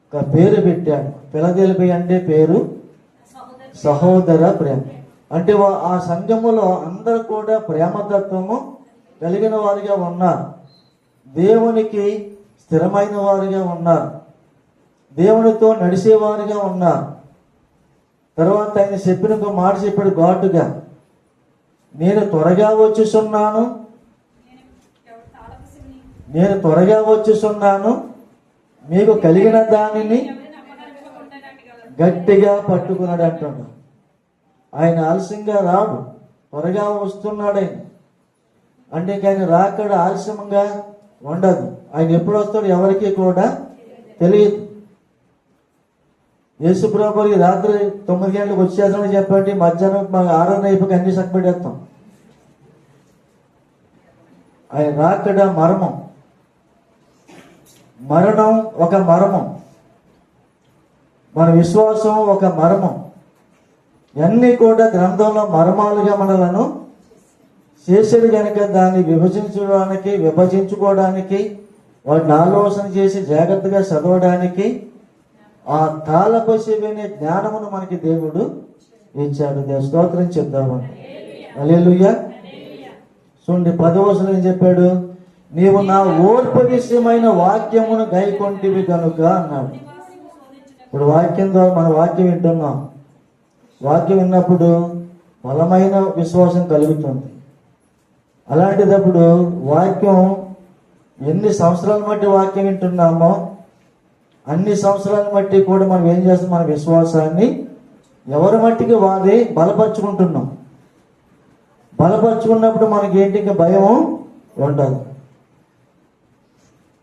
ఒక పేరు పెట్టాడు. ఫిలదెల్ఫియా అంటే పేరు సహోదర ప్రేమ. అంటే ఆ సంఘములో అందరూ కూడా ప్రేమతత్వము కలిగిన వారిగా ఉన్నారు, దేవునికి స్థిరమైన వారిగా ఉన్నారు, దేవునితో నడిచేవారిగా ఉన్నారు. తర్వాత ఆయన చెప్పిన ఒక మాట చెప్పాడు ఘాటుగా, నేను త్వరగా వచ్చుచున్నాను, నేను త్వరగా వచ్చుచున్నాను, మీకు కలిగిన దానిని గట్టిగా పట్టుకున్నాడు అంటున్నాడు. ఆయన ఆలస్యంగా రాడు, త్వరగా వస్తున్నాడు ఆయన. అంటే ఆయన రాకడ ఆలస్యంగా ఉండదు. ఆయన ఎప్పుడు వస్తాడో ఎవరికి కూడా తెలియదు. యేసుప్రభుకి రాత్రి 9 గంటలకు వచ్చేస్తామని చెప్పండి, మధ్యాహ్నం 6 అయిపోయి అన్ని చక్కబెట్టేస్తాం. ఆయన రాకడ మర్మం, మరణం ఒక మర్మం, మన విశ్వాసం ఒక మర్మం. అన్నీ కూడా గ్రంథంలో మర్మాలుగా మనలను చేసేది కనుక దాన్ని విభజించుకోవడానికి వాటిని ఆలోచన చేసి జాగ్రత్తగా చదవడానికి ఆ తాళపు చెవినే జ్ఞానమును మనకి దేవుడు ఇచ్చాడు. స్తోత్రం చెప్దామండి. హల్లెలూయా. చూడండి 10వ వచనం ఏం చెప్పాడు, నీవు నా ఓర్పు విషయమైన వాక్యమును గైకొంటివి కనుక అన్నాడు. ఇప్పుడు వాక్యం ద్వారా మన వాక్యం వింటున్నాం. వాక్యం విన్నప్పుడు బలమైన విశ్వాసం కలుగుతుంది. అలాంటిదప్పుడు వాక్యం ఎన్ని సంవత్సరాల మట్టి వాక్యం వింటున్నామో అన్ని సంవత్సరాల మట్టి కూడా మనం ఏం చేస్తాం, మన విశ్వాసాన్ని ఎవరి మట్టికి వారి బలపరుచుకుంటున్నాం. బలపరుచుకున్నప్పుడు మనకి ఏంటి, ఇంకా భయం ఉండదు.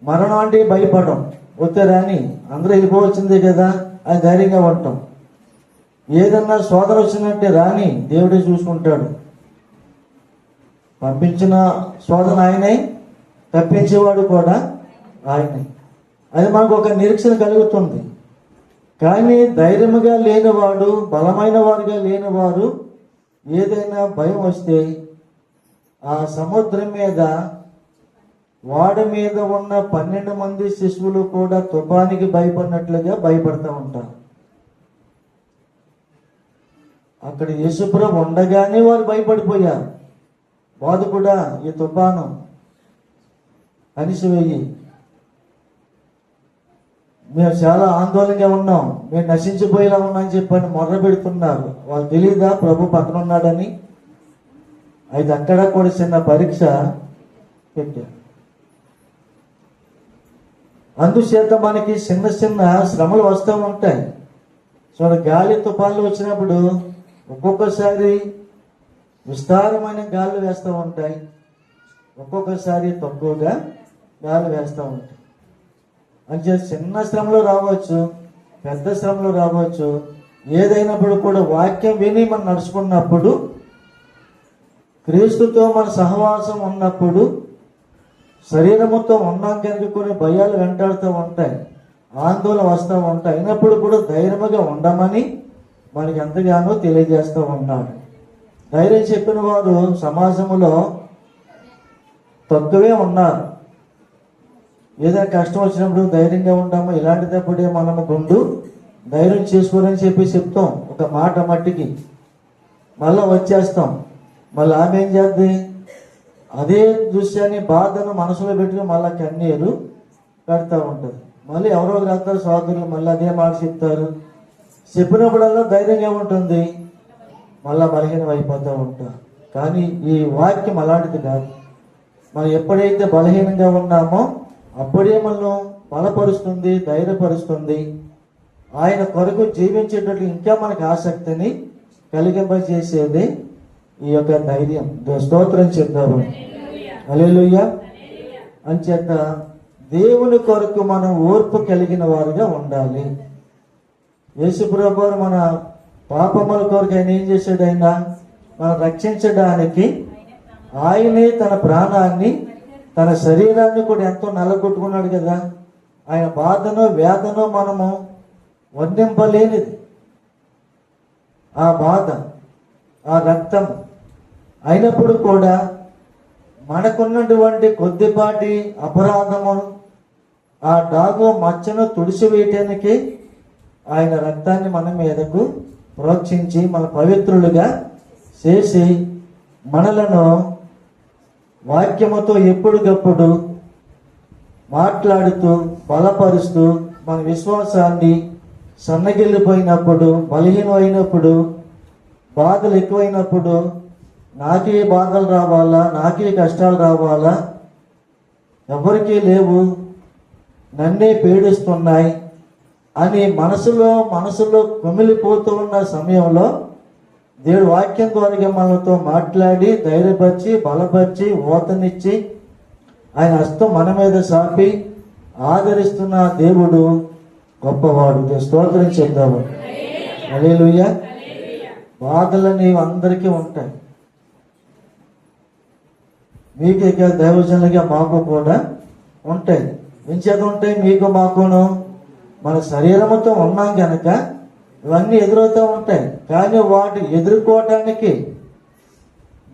మరణం అంటే భయపడం, వస్తే రాని అందరూ వెళ్ళిపోవచ్చిందే కదా అని ధైర్యంగా ఉంటాం. ఏదన్నా శోధన వచ్చిందంటే రాని దేవుడే చూసుకుంటాడు. పంపించిన శోధన ఆయనే, తప్పించేవాడు కూడా ఆయనే. అది మనకు ఒక నిరీక్షణ కలుగుతుంది. కానీ ధైర్యముగా లేనివాడు, బలమైన వారుగా లేనివారు ఏదైనా భయం వస్తే ఆ సముద్రం మీద వాడ మీద ఉన్న 12 మంది శిశువులు కూడా తుఫానికి భయపడినట్లుగా భయపడతా ఉంటారు. అక్కడ యేసుప్రభు ఉండగానే వారు భయపడిపోయారు. బాధకుడా ఈ తుఫాను అనిసివేయి, మేము చాలా ఆందోళనగా ఉన్నాం, మేము నశించిపోయేలా ఉన్నామని చెప్పని మొర్ర పెడుతున్నారు. వాళ్ళు తెలియదా ప్రభు పక్కన ఉన్నాడని? అయితే అక్కడ కూడా చిన్న పరీక్ష పెట్టారు. అందుచేత మనకి చిన్న చిన్న శ్రమలు వస్తూ ఉంటాయి. గాలి తుఫాన్లు వచ్చినప్పుడు ఒక్కొక్కసారి విస్తారమైన గాలు వేస్తూ ఉంటాయి, ఒక్కొక్కసారి తక్కువగా గాలి వేస్తూ ఉంటాయి. అంటే చిన్న శ్రమలు రావచ్చు, పెద్ద శ్రమలు రావచ్చు. ఏదైనప్పుడు కూడా వాక్యం విని మనం నడుచుకున్నప్పుడు, క్రీస్తుతో మన సహవాసం ఉన్నప్పుడు, శరీరముతో ఉన్నాం కనుక కొన్ని భయాలు వెంటాడుతూ ఉంటాయి, ఆందోళన వస్తూ ఉంటాయి. అయినప్పుడు కూడా ధైర్యంగా ఉండమని మనకి ఎంతగానో తెలియజేస్తూ ఉన్నాడు. ధైర్యం చెప్పిన వారు సమాజంలో తక్కువే ఉన్నారు. ఏదైనా కష్టం వచ్చినప్పుడు ధైర్యంగా ఉంటాము, ఇలాంటిదప్పుడే మనము గుండు ధైర్యం చేసుకోరని చెప్తాం ఒక మాట మట్టికి, మళ్ళీ వచ్చేస్తాం. మళ్ళీ ఆమె ఏం చేద్ది, అదే దృశ్యాన్ని బాధను మనసులో పెట్టుకుని మళ్ళీ కన్నీరు పెడతా ఉంటుంది. మళ్ళీ ఎవరో వెళ్తారు సోదరులు, మళ్ళీ అదే మాట చెప్తారు. చెప్పినప్పుడల్లా ధైర్యంగా ఉంటుంది, మళ్ళా బలహీనం అయిపోతూ ఉంటారు. కానీ ఈ వాక్యం అలాంటిది కాదు. మనం ఎప్పుడైతే బలహీనంగా ఉన్నామో అప్పుడే మనం బలపరుస్తుంది, ధైర్యపరుస్తుంది. ఆయన కొరకు జీవించేటట్లు ఇంకా మనకు ఆసక్తిని కలిగింపజేసేది ఈ యొక్క ధైర్యం. స్తోత్రం చెప్తాము, హల్లెలూయా. అంచేత దేవుని కొరకు మనం ఓర్పు కలిగిన వారుగా ఉండాలి. యేసుప్రభు మన పాపముల కొరకు ఆయన ఏం చేశాడు, ఆయన మనం రక్షించడానికి ఆయనే తన ప్రాణాన్ని, తన శరీరాన్ని కూడా ఎంతో నలగొట్టుకున్నాడు కదా. ఆయన బాధను వేదను మనము వర్ణింపలేనిది. ఆ బాధ, ఆ రక్తం అయినప్పుడు కూడా మనకున్నటువంటి కొద్దిపాటి అపరాధము, ఆ డాగు మచ్చను తుడిచివేయటానికి ఆయన రక్తాన్ని మన మీదకు ప్రోక్షించి మన పవిత్రులుగా చేసి మనలను వాక్యముతో ఎప్పటికప్పుడు మాట్లాడుతూ బలపరుస్తూ మన విశ్వాసాన్ని సన్నగిల్లిపోయినప్పుడు, బలహీనమైనప్పుడు, బాధలు ఎక్కువైనప్పుడు, నాకే బాధలు రావాలా, నాకే కష్టాలు రావాలా, ఎవరికీ లేవు, నన్నే పీడిస్తున్నాయి అని మనసులో కుమిలిపోతూ ఉన్న సమయంలో దేవుడు వాక్యం ద్వారా మనతో మాట్లాడి ధైర్యపరిచి బలపరిచి ఓతనిచ్చి ఆయన హస్తం మన మీద సాపి ఆదరిస్తున్న దేవుడు గొప్పవాడు. స్తోత్రం చెప్తాము, హల్లెలూయా. బాధలు అనేవి అందరికీ ఉంటాయి, మీకు ఇక దైవజనులుగా మాకు కూడా ఉంటాయి. ఎంచేత ఉంటాయి మీకు మాకును, మన శరీరముతో ఉన్నాం కనుక ఇవన్నీ ఎదురవుతూ ఉంటాయి. కానీ వాటి ఎదుర్కోవటానికి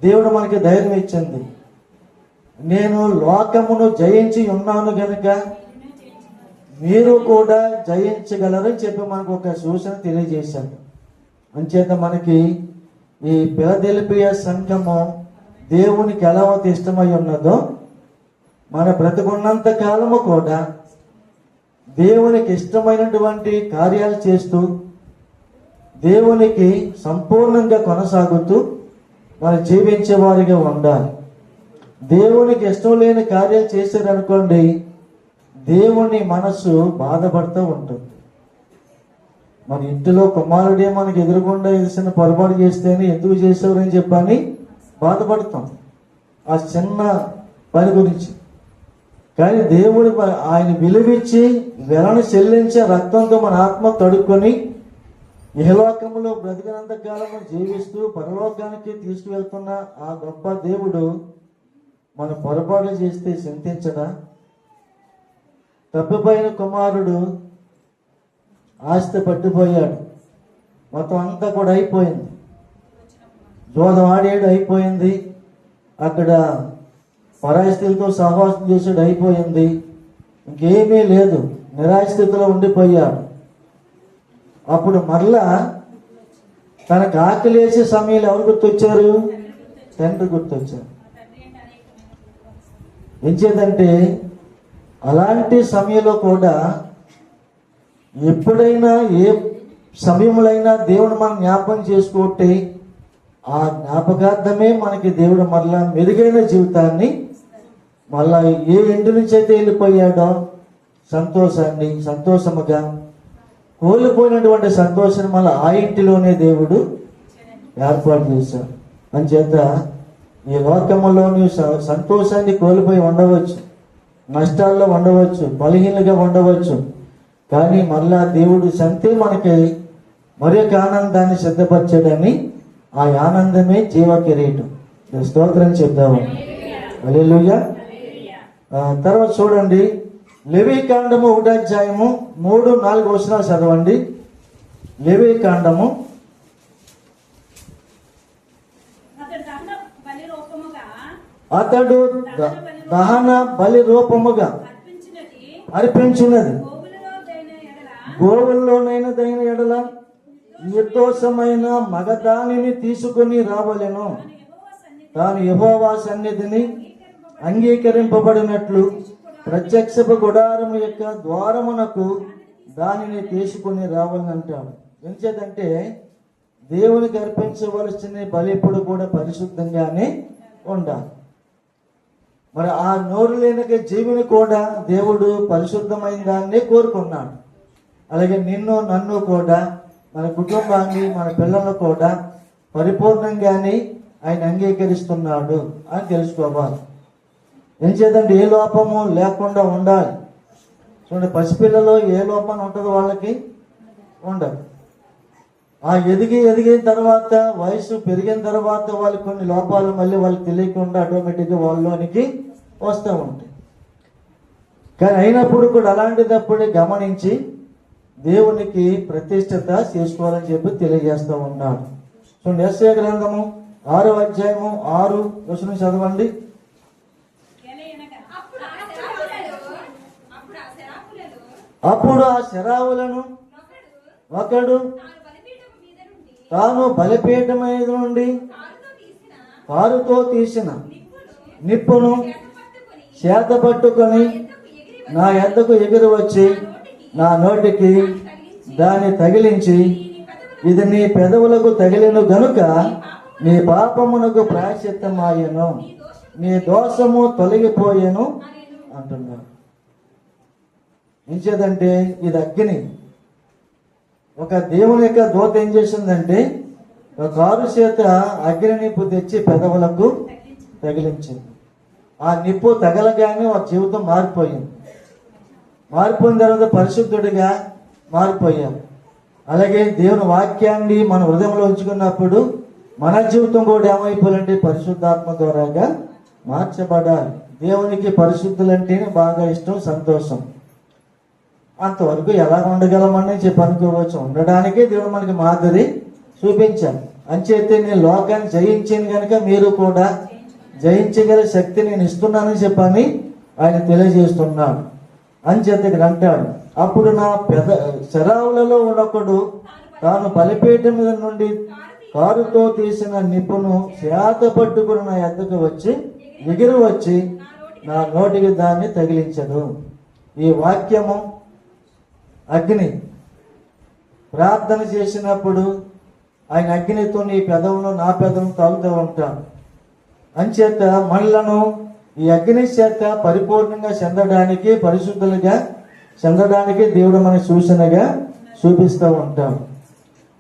దేవుడు మనకి ధైర్యం ఇచ్చింది. నేను లోకమును జయించి ఉన్నాను కనుక మీరు కూడా జయించగలరని చెప్పి మనకు ఒక సూచన తెలియజేశాడు. అంచేత మనకి ఈ ఫిలదెల్ఫియా సంఘము దేవునికి ఎలా అయితే ఇష్టమై ఉన్నదో, మన బ్రతుకున్నంత కాలము కూడా దేవునికి ఇష్టమైనటువంటి కార్యాలు చేస్తూ దేవునికి సంపూర్ణంగా కొనసాగుతూ మనం జీవించే వారిగా ఉండాలి. దేవునికి ఇష్టం లేని కార్యాలు చేశారనుకోండి, దేవుని మనసు బాధపడుతూ ఉంటుంది. మన ఇంటిలో కుమారుడే మనకి ఎదురుగుండా వేసిన పొరపాటు చేస్తేనే ఎందుకు చేసేవారని చెప్పని బాధపడతాం ఆ చిన్న పని గురించి. కానీ దేవుడు ఆయన విలువిచ్చి వెలను చెల్లించే రక్తంతో మన ఆత్మ తడుక్కొని ఇహలోకంలో బ్రతికినంత కాలం జీవిస్తూ పరలోకానికి తీసుకువెళ్తున్న ఆ గొప్ప దేవుడు మన పొరపాట్లు చేస్తే చింతించడా? తప్పిపోయిన కుమారుడు ఆస్తి పట్టిపోయాడు, మొత్తం అంతా కూడా అయిపోయింది, జోదం ఆడేడు అయిపోయింది, అక్కడ పరాయి స్త్రీలతో సహవాసం చేసాడు అయిపోయింది, ఇంకేమీ లేదు, నిరాశ స్థితిలో ఉండిపోయాడు. అప్పుడు మరలా తనకు ఆకలేసే సమయంలో ఎవరు గుర్తొచ్చారు? తండ్రి గుర్తొచ్చారు. ఏం చేద్దంటే అలాంటి సమయంలో కూడా ఎప్పుడైనా ఏ సమయంలో దేవుడు మనం జ్ఞాపకం చేసుకుంటే ఆ జ్ఞాపకార్థమే మనకి దేవుడు మరలా మెరుగైన జీవితాన్ని, మళ్ళా ఏ ఇంటి నుంచి అయితే వెళ్ళిపోయాడో సంతోషముగా కోల్పోయినటువంటి సంతోషాన్ని మళ్ళీ ఆ ఇంటిలోనే దేవుడు ఏర్పాటు చేశాడు. అంచేత ఈ లోకంలో నువ్వు సంతోషాన్ని కోల్పోయి ఉండవచ్చు, నష్టాల్లో ఉండవచ్చు, బలహీనగా ఉండవచ్చు, కానీ మళ్ళా దేవుడు సంతే మనకి మరొక ఆనందాన్ని సిద్ధపరచాడని, ఆ ఆనందమే జీవ కిరీటం. స్తోత్రం చెప్దాము. హల్లెలూయా. తర్వాత చూడండి, లేవీకాండము 1వ అధ్యాయము 3-4 వచనాలు చదవండి. లేవీకాండము. అతడు దహన బలి రూపముగా అర్పించినది గోవుల్లోనైనదైన ఎడల నిర్దోషమైన మగదానిని తీసుకుని రావలెను. తాను యెహోవా సన్నిధిని అంగీకరింపబడినట్లు ప్రత్యక్షపు గుడారము యొక్క ద్వారమునకు దానిని తీసుకుని రావాలంటాడు. ఎంచేదంటే దేవునికి అర్పించవలసిన బలి ఎప్పుడు కూడా పరిశుద్ధంగానే ఉండాలి. మరి ఆ నోరు లేని జీవిని కూడా దేవుడు పరిశుద్ధమైన దాన్నే కోరుకున్నాడు. అలాగే నిన్ను నన్ను కూడా, మన కుటుంబాన్ని, మన పిల్లలను కూడా పరిపూర్ణంగానే ఆయన అంగీకరిస్తున్నాడు అని తెలుసుకోవాలి. ఏం చేద్దండి, ఏ లోపము లేకుండా ఉండాలి. చూడండి, పసిపిల్లలో ఏ లోపం ఉంటుందో వాళ్ళకి ఉండదు. ఆ ఎదిగిన తర్వాత, వయసు పెరిగిన తర్వాత వాళ్ళకి కొన్ని లోపాలు మళ్ళీ వాళ్ళకి తెలియకుండా ఆటోమేటిక్గా వాళ్ళలోనికి వస్తూ ఉంటాయి. కానీ అయినప్పుడు కూడా అలాంటిదప్పుడే గమనించి దేవునికి ప్రతిష్టత చేసుకోవాలని చెప్పి తెలియజేస్తూ ఉన్నాడు. చూడండి, యెషయా గ్రంథము 6వ అధ్యాయము 6 వచనం చదవండి. అప్పుడు ఆ శరావులను ఒకడు తాను బలిపీఠం మీద నుండి కారుతో తీసిన నిప్పును చేత పట్టుకొని నా యొద్దకు ఎగిరి వచ్చి నా నోటికి దాన్ని తగిలించి, ఇది నీ పెదవులకు తగిలిను గనుక నీ పాపమునకు ప్రాయశ్చిత్తమాయెను, నీ దోషము తొలగిపోయెను అంటున్నాడు. ఎంచేదంటే ఇది అగ్ని. ఒక దేవుని యొక్క దూత ఏం చేసిందంటే ఒక కారు చేత అగ్ని నిప్పు తెచ్చి పెదవులకు తగిలించింది. ఆ నిప్పు తగలగానే ఒక జీవితం మారిపోయింది. మారిపోయిన తర్వాత పరిశుద్ధుడిగా మారిపోయాం. అలాగే దేవుని వాక్యాన్ని మన హృదయంలో ఉంచుకున్నప్పుడు మన జీవితం కూడా ఏమైపోవాలంటే పరిశుద్ధాత్మ ద్వారాగా మార్చబడాలి. దేవునికి పరిశుద్ధులంటేనే బాగా ఇష్టం, సంతోషం. అంతవరకు ఎలా ఉండగలమని చెప్పి అనుకోవచ్చు. ఉండడానికే దేవుడు మనకి మాదిరి చూపించాను. అంచేతే నేను లోకాన్ని జయించాను కనుక మీరు కూడా జయించగల శక్తి నేను ఇస్తున్నానని చెప్పని ఆయన తెలియజేస్తున్నాడు. అంచేత ఇక్కడ అంటాడు, అప్పుడు నా శరావులలో ఉన్నప్పుడు తాను బలిపీఠం మీద నుండి కారుతో తీసిన నిప్పును చేత పట్టుకుని నా యొద్దకు వచ్చి ఎగిరి వచ్చి నా నోటికి దాన్ని తగిలించదు. ఈ వాక్యము అగ్ని. ప్రార్థన చేసినప్పుడు ఆయన అగ్నితో నీ పెదవును నా పెదవును తాగుతూ ఉంటాను. అంచేత మనలను ఈ అగ్ని చేత పరిపూర్ణంగా చెందడానికి, పరిశుద్ధులుగా చెందడానికి దేవుడు మనకి సూచనగా చూపిస్తూ ఉంటాం.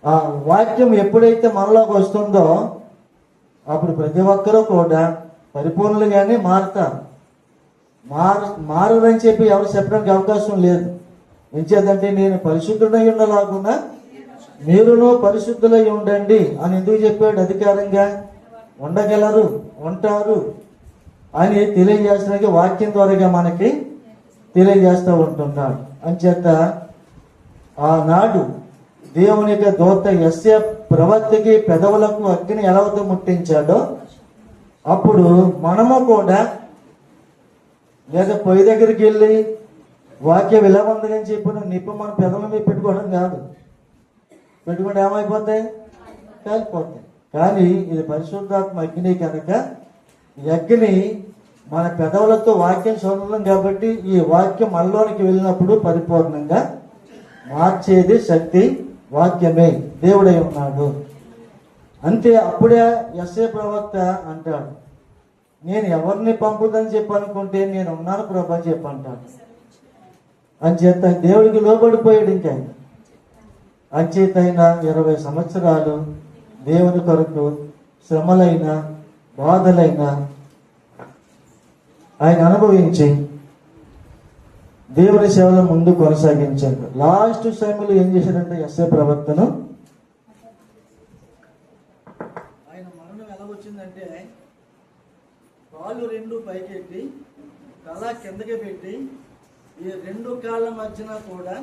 ఆ వాక్యం ఎప్పుడైతే మనలోకి వస్తుందో అప్పుడు ప్రతి ఒక్కరూ కూడా పరిపూర్ణులుగానే మారుతారు. మారదని చెప్పి ఎవరు చెప్పడానికి అవకాశం లేదు. ఎంచేదంటే నేను పరిశుద్ధుడై ఉండలాగున్నా మీరును పరిశుద్ధులై ఉండండి అని ఎందుకు చెప్పాడు? అధికారంగా ఉండగలరు, ఉంటారు అని తెలియజేస్తానికి వాక్యం ద్వారాగా మనకి తెలియజేస్తూ ఉంటున్నాడు. అంచేత ఆనాడు దేవుని యొక్క దూత యెషయా ప్రవక్తకి పెదవులకు అగ్ని ఎలా అయితే ముట్టించాడో అప్పుడు మనము కూడా లేదా పొయ్యి దగ్గరికి వెళ్ళి వాక్యం ఇలా ఉందని చెప్పిన నిప్పు మన పెదవుల మీద పెట్టుకోవడం కాదు. పెట్టుకుంటే ఏమైపోతాయి? కాలిపోతాయి. కానీ ఇది పరిశుద్ధాత్మ అగ్ని కనుక ఈ అగ్ని మన పెదవులతో వాక్యం చదువుతాం కాబట్టి ఈ వాక్యం మనలోనికి వెళ్ళినప్పుడు పరిపూర్ణంగా మార్చేది శక్తి వాక్యమే, దేవుడై ఉన్నాడు. అంతే. అప్పుడే యెషయా ప్రవక్త అంటాడు, నేను ఎవరిని పంపుదని చెప్పి అనుకుంటే నేను ఉన్నాను ప్రభా చెప్పి అంటాడు. అంచేత దేవుడికి లోబడిపోయాడు. ఇంకా అంచేత అయినా 20 సంవత్సరాలు దేవుని కొరకు శ్రమలైన బాధలైన ఆయన అనుభవించి దేవుని సేవలో ముందు కొనసాగించాడు. లాస్ట్ సమయంలో ఏం చేశాడంటే యెషయా ప్రవక్తను ఆయన మరణం ఎలా వచ్చిందంటే కాళ్ళు 2 పైకెట్టి తల కిందకి పెట్టి ఈ 2 కాళ్ళ మధ్యన కూడా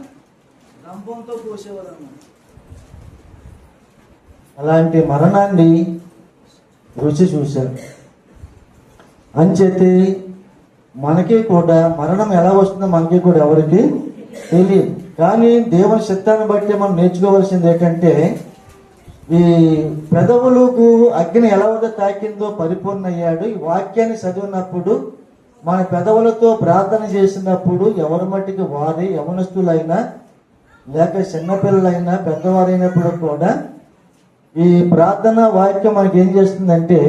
రంపంతో కోసేవారు అన్నమాట. అలాంటి మరణాన్ని రుచి చూశారు. అంచేతే మనకి కూడా మరణం ఎలా వస్తుందో మనకి కూడా ఎవరికి తెలియదు. కానీ దేవుని చిత్తాన్ని బట్టి మనం నేర్చుకోవాల్సింది ఏంటంటే ఈ పెదవులకు అగ్ని ఎలా అయితే తాకిందో పరిపూర్ణ అయ్యాడు. ఈ వాక్యాన్ని చదివినప్పుడు మన పెదవులతో ప్రార్థన చేసినప్పుడు ఎవరి మట్టికి వారి యవనస్తులైనా లేక చిన్నపిల్లలైనా పెద్దవారైనప్పుడు కూడా ఈ ప్రార్థన వాక్యం మనకి ఏం చేస్తుందంటే,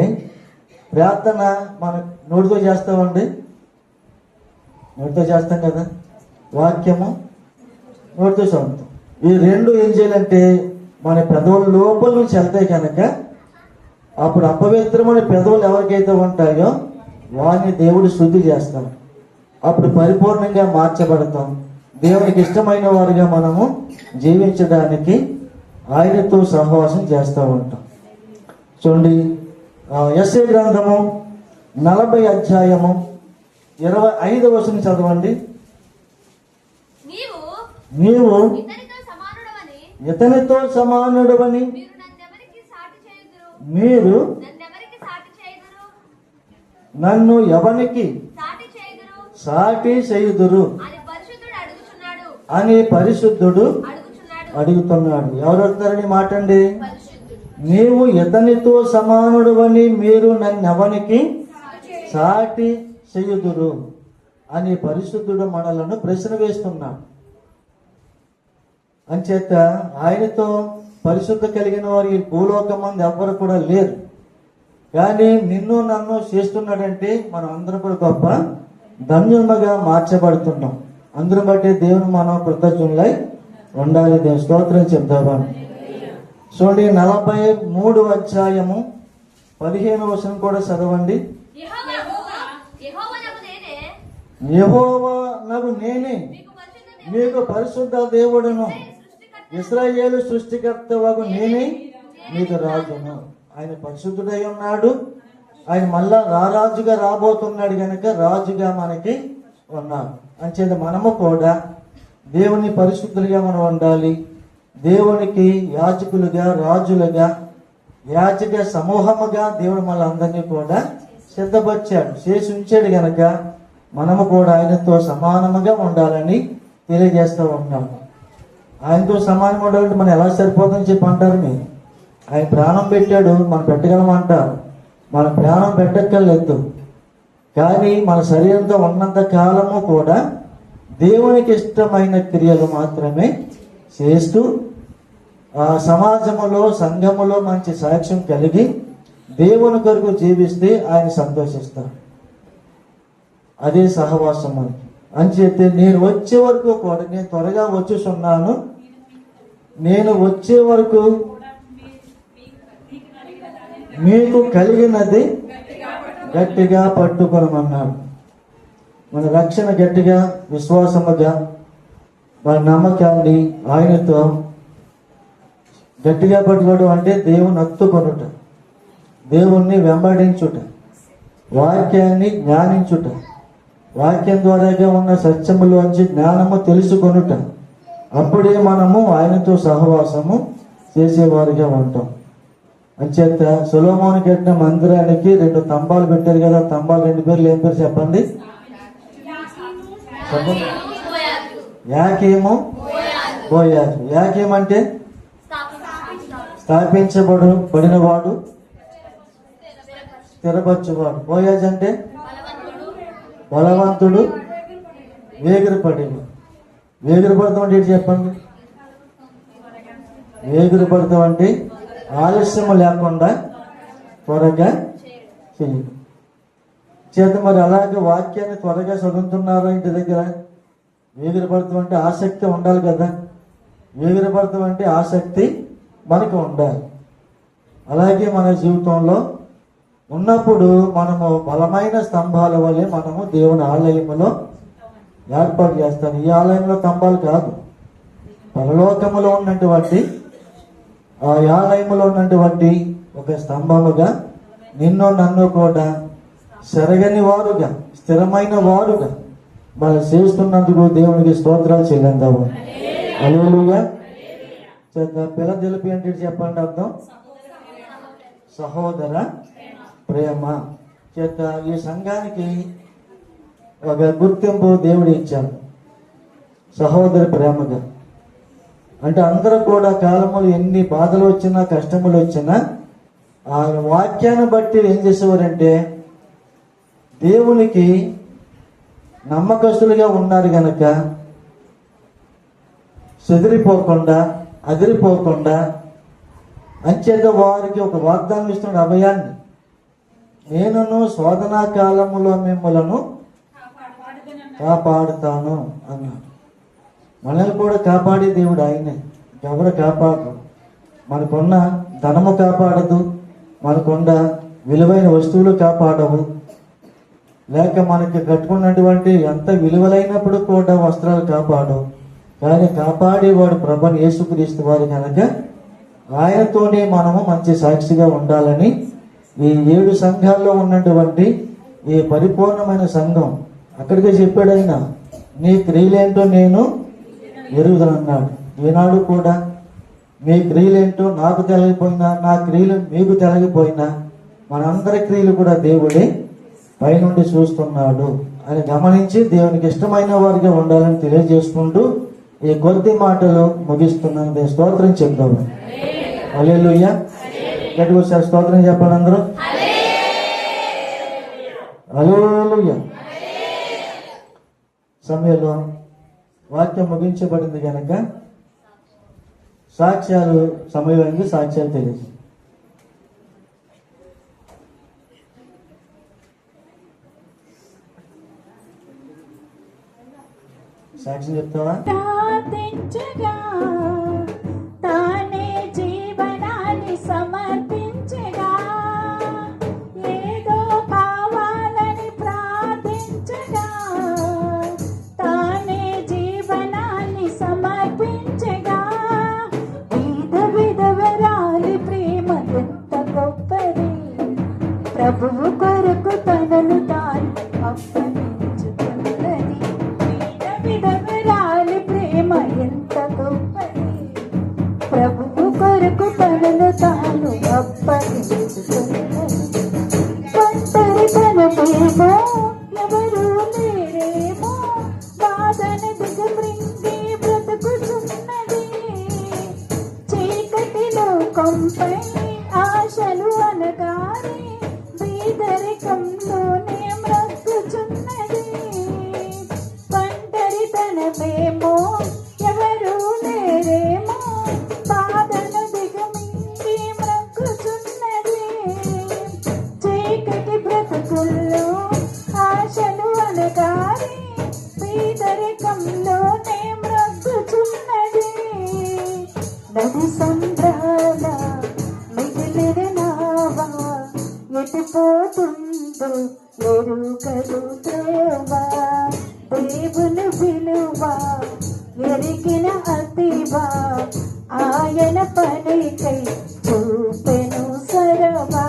ప్రార్థన మన నోటితో చేస్తామండి, నోటితో చేస్తాం కదా, వాక్యము నోటితో చదువుతాం. ఈ 2 ఏం చేయాలంటే మన పెదవుల లోపల నుంచి వెళ్తాయి కనుక అప్పుడు అపవిత్రమైన పెదవులు ఎవరికైతే ఉంటాయో వారిని దేవుడు శుద్ధి చేస్తాడు. అప్పుడు పరిపూర్ణంగా మార్చబడతాం. దేవునికి ఇష్టమైన వారిగా మనము జీవించడానికి ఆయనతో సహవాసం చేస్తూ ఉంటాం. చూడండి, యెషయా గ్రంథము 40 అధ్యాయము 25వ వచనం చదవండి. నీవు ఇతనితో సమానుడవని మీరు నన్ను ఎవరికి సాటి చేయుదురు అని పరిశుద్ధుడు అడుగుతున్నాడు. ఎవరు అడుగుతారని మాట అండి? నీవు ఇతనితో సమానుడవని మీరు నన్నెవనికి సాటి చేయుదురు అని పరిశుద్ధుడు మనలను ప్రశ్న వేస్తున్నాడు. అంచేత ఆయనతో పరిశుద్ధ కలిగిన వారు ఈ భూలోకం మంది ఎవ్వరు కూడా లేరు. కానీ నిన్ను నన్ను చేస్తున్నాడంటే మనం అందరం కూడా గొప్ప ధన్యులుగా మార్చబడుతున్నాం. అందరం బట్టి దేవుని మనం కృతజ్ఞులై ఉండాలి. దేవుని స్తోత్రం చెప్తామని. చూడండి, 43వ అధ్యాయము 15వ వచనం కూడా చదవండి. యెహోవా నగు నేనే మీకు పరిశుద్ధ దేవుడును, ఇశ్రాయేలు సృష్టికర్త వగు నేనే మీకు రాజును. ఆయన పరిశుద్ధుడై ఉన్నాడు. ఆయన మళ్ళా రారాజుగా రాబోతున్నాడు కనుక రాజుగా మనకి ఉన్నాడు. అంచేత మనము కూడా దేవుని పరిశుద్ధులుగా మనం ఉండాలి. దేవునికి యాజకులుగా, రాజులుగా, యాజక సమూహముగా దేవుడు మనందరినీ కూడా సిద్ధపరిచాడు, చేసి ఉంచాడు గనక మనము కూడా ఆయనతో సమానముగా ఉండాలని తెలియజేస్తూ ఉంటాము. ఆయనతో సమానంగా ఉండాలంటే మనం ఎలా సరిపోతుందని చెప్పి అంటారు. మీరు ఆయన ప్రాణం పెట్టాడు, మనం పెట్టగలమంటారు. మన ప్రాణం పెట్టక్కర్లేదు. కానీ మన శరీరంతో ఉన్నంత కాలము కూడా దేవునికి ఇష్టమైన క్రియలు మాత్రమే చేస్తూ సమాజములో, సంఘములో మంచి సాక్ష్యం కలిగి దేవుని కొరకు జీవిస్తే ఆయన సంతోషిస్తారు. అదే సహవాసము అని చెప్తే, నేను వచ్చే వరకు కూడా, నేను త్వరగా వచ్చేస్తున్నాను, నేను వచ్చే వరకు మీకు కలిగినది గట్టిగా పట్టుకొనమన్నాడు. మన రక్షణ గట్టిగా, విశ్వాసముగా, మన నమ్మకాన్ని ఆయనతో గట్టిగా పట్టుకోవడం అంటే దేవుని హత్తుకొనుట, దేవుణ్ణి వెంబడించుట, వాక్యాన్ని జ్ఞానించుట, వాక్యం ద్వారాగా ఉన్న సత్యములోంచి జ్ఞానము తెలుసుకొనుట. అప్పుడే మనము ఆయనతో సహవాసము చేసేవారిగా ఉంటాం. అంచేత సొలొమోను కట్టిన మందిరానికి 2 స్తంభాలు పెట్టారు కదా. స్తంభాలు 2 పేర్లు ఏం పేరు చెప్పండి? యాకీము, బోయాజు. యాకీం అంటే స్థాపించబడినవాడు, స్థిరపరచువాడు. బోయాజు అంటే బలవంతుడు, వేగిరపడేవాడు. వేగిరపడతాం అంటే ఏంటి చెప్పండి? వేగిరపడతాం అంటే ఆలస్యం లేకుండా త్వరగా చెయ్యి చేత. మరి అలాగే వాక్యాన్ని త్వరగా చదువుతున్నారా ఇంటి దగ్గర? వేగిరపడతాం అంటే ఆసక్తి ఉండాలి కదా. వేగిరపడతాం అంటే ఆసక్తి మనకు ఉండాలి. అలాగే మన జీవితంలో ఉన్నప్పుడు మనము బలమైన స్తంభాల వల్లే మనము దేవుని ఆలయములో ఏర్పాటు చేస్తాం. ఈ ఆలయంలో స్తంభాలు కాదు, పరలోకములో ఉన్నటువంటి ఆ ఆలయంలో ఉన్నటువంటి ఒక స్తంభముగా నిన్ను నన్ను కూడా సెరగని వారుగా, స్థిరమైన వారుగా మనం చేస్తున్నందుకు దేవునికి స్తోత్రాలు చెల్లిద్దాము. హల్లెలూయా. పిల్ల తెలిపి అంటే చెప్పండి అర్థం? సహోదర ప్రేమ చేత ఈ సంఘానికి ఒక గుర్తింపు దేవుడు ఇచ్చాడు, సహోదర ప్రేమగా. అంటే అందరూ కూడా కాలములు ఎన్ని బాధలు వచ్చినా, కష్టములు వచ్చినా ఆ వాక్యాన్ని బట్టి ఏం చేసేవారంటే దేవునికి నమ్మకస్తులుగా ఉన్నారు గనక చెదిరిపోకుండా, అదిరిపోకుండా, అంచేత వారికి ఒక వాగ్దానం ఇస్తున్న అభయాన్ని, నేనును శోధనా కాలములో మిమ్మలను కాపాడుతాను అన్నాడు. మనల్ని కూడా కాపాడే దేవుడు ఆయనే, ఎవరు కాపాడరు. మనకున్న ధనము కాపాడదు, మనకున్న విలువైన వస్తువులు కాపాడవు, లేక మనకి కట్టుకున్నటువంటి ఎంత విలువలైనప్పుడు కూడా వస్త్రాలు కాపాడవు. కానీ కాపాడేవాడు ప్రభుని యేసుక్రీస్తు వారు కనుక ఆయనతోనే మనము మంచి సాక్షిగా ఉండాలని ఈ 7 సంఘాల్లో ఉన్నటువంటి ఈ పరిపూర్ణమైన సంఘం అక్కడికే చెప్పాడు ఆయన. నీ క్రియలేంటో నేను ఎరుగుదనన్నాడు. ఈనాడు కూడా మీ క్రియలేంటో నాకు తెలియపోయినా, నా క్రియలు మీకు తెలియపోయినా, మనందరి క్రియలు కూడా దేవుడే పైనుండి చూస్తున్నాడు అని గమనించి దేవునికి ఇష్టమైన వారిగా ఉండాలని తెలియజేసుకుంటూ ఈ కొద్ది మాటలు ముగిస్తున్నాను. స్తోత్రం చెప్తాము. హల్లెలూయా. గట్టిగా ఒకసారి స్తోత్రం చెప్పండి అందరూ. హల్లెలూయా. సమయంలో వాక్యం ముగించబడింది కనుక సాక్ష్యాలు సమయం సాక్ష్యాలు తెలియదు. సాక్ష్యం చెప్తావా? తానే జీవనాన్ని సమర్పించగా, ఏదో కావాలని ప్రార్థించగా, తానే జీవనాన్ని సమర్పించగా, విధవరాలి ప్రేమ ఎంత గొప్పది, ప్రభువు కొరకు తనను తాను అప్పగించుకున్నది. విధవరాలి ప్రేమ ఎంత గొప్పది, ప్రభువు కొరకు తనను తాను అప్పగించుకున్నది. ఒంటరితనమేమో, ఎవరు లేరేమో, బాధను దిగమృంగి బ్రతుకుచున్నది. చీకటి లోకంపై ఆశలు అనగానే బీదరికంలోనే మ్రక్కుచున్నది. ఒంటరితనమేమో, ఎవరు లేరేమో, బాధను దిగమింగి మ్రక్కుచున్నది. చీకటి బ్రతుకుల్లో ఆశలు అనగా ఎరుకలు త్రోవ దేవుని విలువ ఎరిగిన అతివా ఆయన పనికై చూపెను సరవా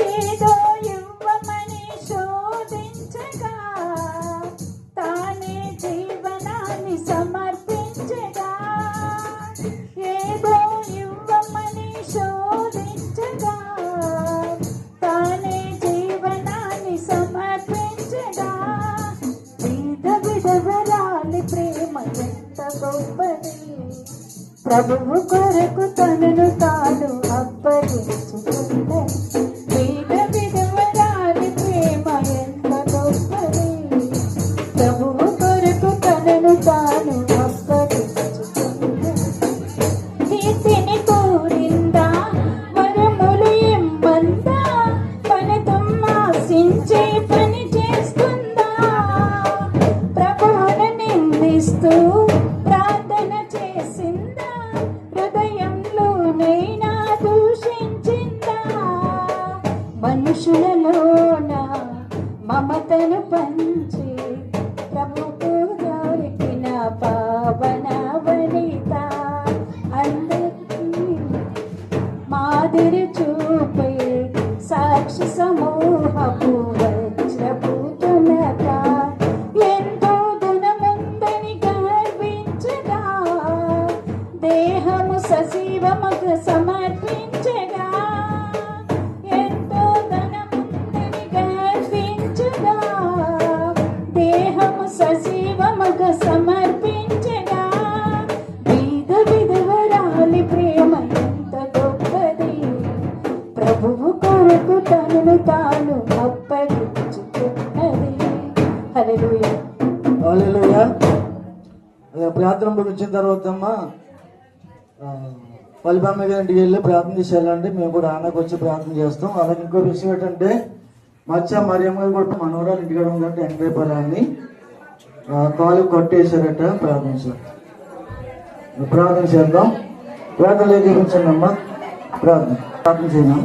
ఏదో ఇవ్వమని శోధించగా తానే జీవనాన్ని సమర్పించగా ఏదో ఇవ్వమని శోధించగా తానే జీవనాన్ని సమర్పించగా విధవరాలి ప్రేమ ఎంత గొప్పది ప్రభువు కొరకు తనను తాను అప్పగించుకున్నది విధవరాలి ప్రేమ ఎంత గొప్పది ప్రభువు కొరకు తనను తాను అప్పగించుకున్నది కీర్తిని కోరిందా వరములు ఇమ్మందా ఫలితం ఆశించే పని చేస్తుందా ప్రభువును నిందిస్తూ ప్రార్థన చేసిందా హృదయంలోనైనా దూషించిందా మనుషులలోన మమతను పంచి ప్రభువు దొరికిన పావన వనిత అందరికీ మాదిరి చూపే సాక్షి సమూహపు వజ్రపుతునక ఎంతో ధనముందని గర్వించగా దేహము సజీవమగ సమర్పించగా ఎంతో ధనముందని గర్వించగా దేహము సజీవమగ సమర్పించగా విధవరాలి ప్రేమ ఎంత గొప్పది ప్రభువు కొరకు తనను తాను అప్పగించుకున్నది హల్లెలూయా హల్లెలూయా. అదే ప్రార్థన ముగించిన తర్వాత అమ్మా పల్లిబామ్మ గారి ఇంటికి వెళ్ళి ప్రార్థన చేసి వెళ్ళండి. మేము కూడా ఆనకు వచ్చి ప్రార్థన చేస్తాం. అలాగే ఇంకో విషయం ఏంటంటే మచ్చ మరియమ్మ గారు కూడా మనవరాలు ఇంటికాడ ఉందంటే ఎంకరేపరాన్ని కాలు కొట్టేశారట. ప్రార్థన చేద్దాం. ప్రార్థన లేఖించండి అమ్మా. ప్రార్థన చేద్దాం.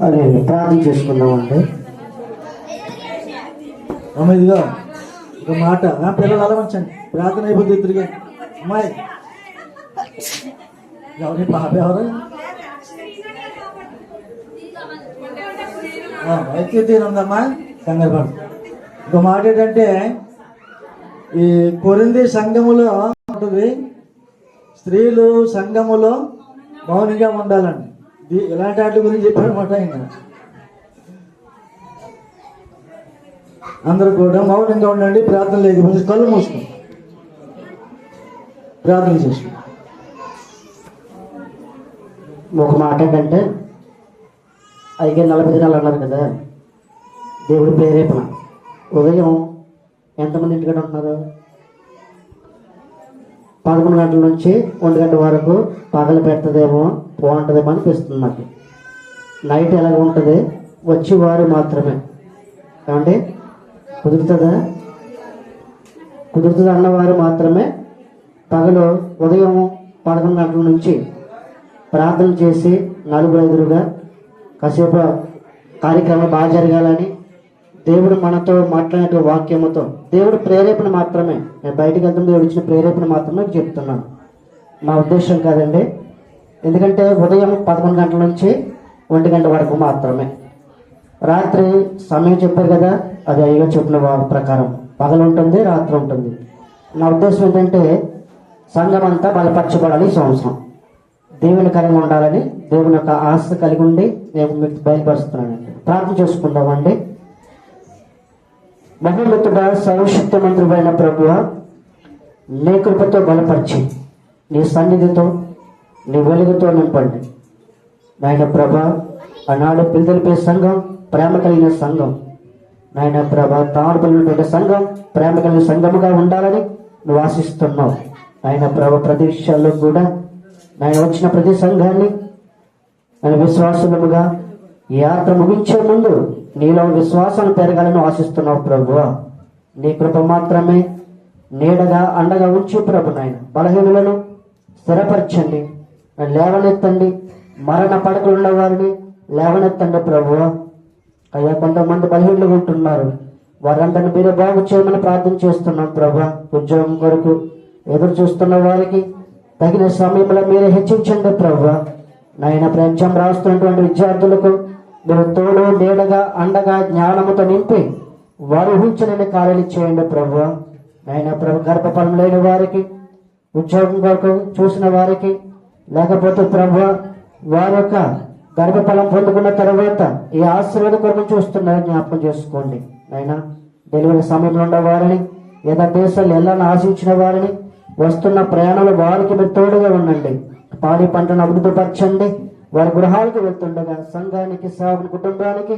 అదే ప్రార్థన చేసుకుందామండి. అమ్మ ఇదిగో ఒక మాట పిల్లలు అలవంచండి. ప్రార్థన అయిపోతే తిరిగి అమ్మాయి ఎవరి పాప ఎవరు అయితే తీరుందమ్మా కంగారు పడు. ఒక మాట ఏంటంటే ఈ కొరింథీ సంఘములో ఉంటుంది, స్త్రీలు సంఘములో మౌనిగా ఉండాలండి. ఇలాంటి వాటి గురించి చెప్పారన్నమాట. ఇంకా అందరూ కూడా మౌనంగా ఉండండి. ప్రార్థన లేకపోతే కళ్ళు మూసుకోండి. ప్రార్థన చేసుకోండి. ఒక మాట ఏంటంటే 40 దినాలు అన్నారు కదా, దేవుడి ప్రేరేపణ. ఉదయం ఎంతమంది ఇంటికాడ ఉంటున్నారు? 11 గంటల నుంచి 1 గంట వరకు పగలు పెడుతుందేమో బాగుంటుందేమో అనిపిస్తుంది నాకు. నైట్ ఎలాగ ఉంటుంది? వచ్చేవారు మాత్రమే. ఏమండి కుదురుతుందా? కుదురుతుంది అన్నవారు మాత్రమే పగలు ఉదయం 11 గంటల నుంచి ప్రార్థన చేసి 4-5గా కాసేపు కార్యక్రమం బాగా జరగాలని దేవుడు మనతో మాట్లాడే వాక్యముతో దేవుడు ప్రేరేపణ మాత్రమే. నేను బయటకు వెళ్తాం, దేవుడు ఇచ్చిన ప్రేరేపణ మాత్రమే చెప్తున్నాను. మా ఉద్దేశం కాదండి. ఎందుకంటే ఉదయం 11 గంటల నుంచి 1 గంట వరకు మాత్రమే. రాత్రి సమయం చెప్పారు కదా, అది అయ్యో చెప్పిన ప్రకారం పగలు ఉంటుంది, రాత్రి ఉంటుంది. నా ఉద్దేశం ఏంటంటే సంఘం అంతా బలపరచబడాలి. ఈ సంవత్సరం దేవుని కరంగా ఉండాలని దేవుని యొక్క ఆశ కలిగి ఉండి నేను మీకు బయలుపరుస్తున్నానండి. ప్రార్థన చేసుకుందామండి. మహోన్నతుడ సర్వశక్తిమంతుడైన ప్రభువ, నీ కృపతో బలపరిచి నీ సన్నిధితో నీ వెలుగుతో నింపండి నాయన ప్రభా. ఆనాడు పిల్లలపై సంఘం ప్రేమ కలిగిన సంఘం నాయన ప్రభా, తాను పిల్లలపై సంఘం ప్రేమ కలిగిన సంఘముగా ఉండాలని నువ్వు ఆశిస్తున్నావు నాయన ప్రభా. ప్రతి విషయాల్లో కూడా నాయన వచ్చిన ప్రతి సంఘాన్ని నేను విశ్వాసముగా ఈ యాత్ర ముగించే ముందు నీలో విశ్వాసాన్ని పెరగాలని ఆశిస్తున్నావు ప్రభువా. నీ కృప మాత్రమే నీడగా అండగా ఉంచి ప్రభు నాయన బలహీనులను స్థిరపరచండి, లేవనెత్తండి. మరణ పడకలు ఉన్న వారిని లేవనెత్తండి ప్రభు. అయ్యా కొంతమంది బలహీనులు ఉంటున్నారు, వారందరిని మీరే బాగు చేయమని ప్రార్థన చేస్తున్నాం ప్రభు. ఉద్యోగం కొరకు ఎదురు చూస్తున్న వారికి తగిన సమయంలో మీరే హెచ్చించండి ప్రభు. నాయన ఎగ్జామ్ రాస్తున్నటువంటి విద్యార్థులకు మీరు తోడు నీడగా అండగా జ్ఞానముతో నింపి వారు ఊహించలేని కార్యాలు చేయండి ప్రభు. నాయన ప్రభు గర్భఫలం లేని వారికి, ఉద్యోగం కొరకు చూసిన వారికి, లేకపోతే ప్రభు వారి యొక్క గర్భఫలం పొందుకున్న తర్వాత ఈ ఆశీర్వాద కొరకు చూస్తున్నారని జ్ఞాపకం చేసుకోండి. నాయన డెలివరీ సమయంలో ఉన్న వారిని, ఏదో దేశాలు వెళ్ళాలని ఆశించిన వారిని, వస్తున్న ప్రయాణాలు వారికి మీరు తోడుగా ఉండండి. పాడి పంటను అభివృద్ధిపరచండి. వారి గృహాలకు వెళ్తుండగా సంఘానికి, సేవకుని కుటుంబానికి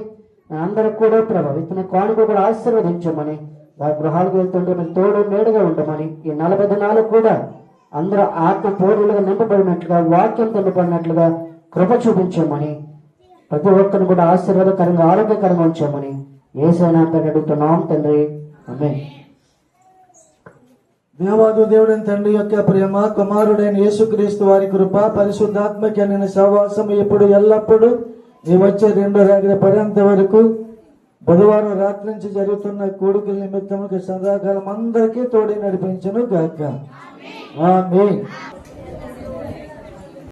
అందరికి కూడా ప్రభు ఇతని కానుక కూడా ఆశీర్వదించమని, వారి గృహాలకు వెళ్తుంటే మీరు తోడు నేడుగా ఉండమని, ఈ 40 దినాలు కూడా అందరూ ఆత్మ పూర్ణులుగా నింపబడినట్లుగా, వాక్యం నింపబడినట్లుగా కృప చూపించమని, ప్రతి ఒక్కరిని కూడా ఆశీర్వాదకరంగా ఆరోగ్యకరంగా ఉంచామని యేసయ్య పేరిట అడుగుతున్నాం తండ్రి, ఆమేన్. దేవాది దేవుడైన తండ్రి యొక్క ప్రేమ, కుమారుడైన యేసుక్రీస్తు వారి కృప, పరిశుద్ధాత్మకి అనే సహవాసం ఎప్పుడు ఎల్లప్పుడూ ఈ వచ్చే 2 రాత్రి పర్యంత వరకు బుధవారం రాత్రి నుంచి జరుగుతున్న కూడుకుల నిమిత్తముకి సదాకాలం అందరికీ తోడి నడిపించును గాక. ఆమేన్.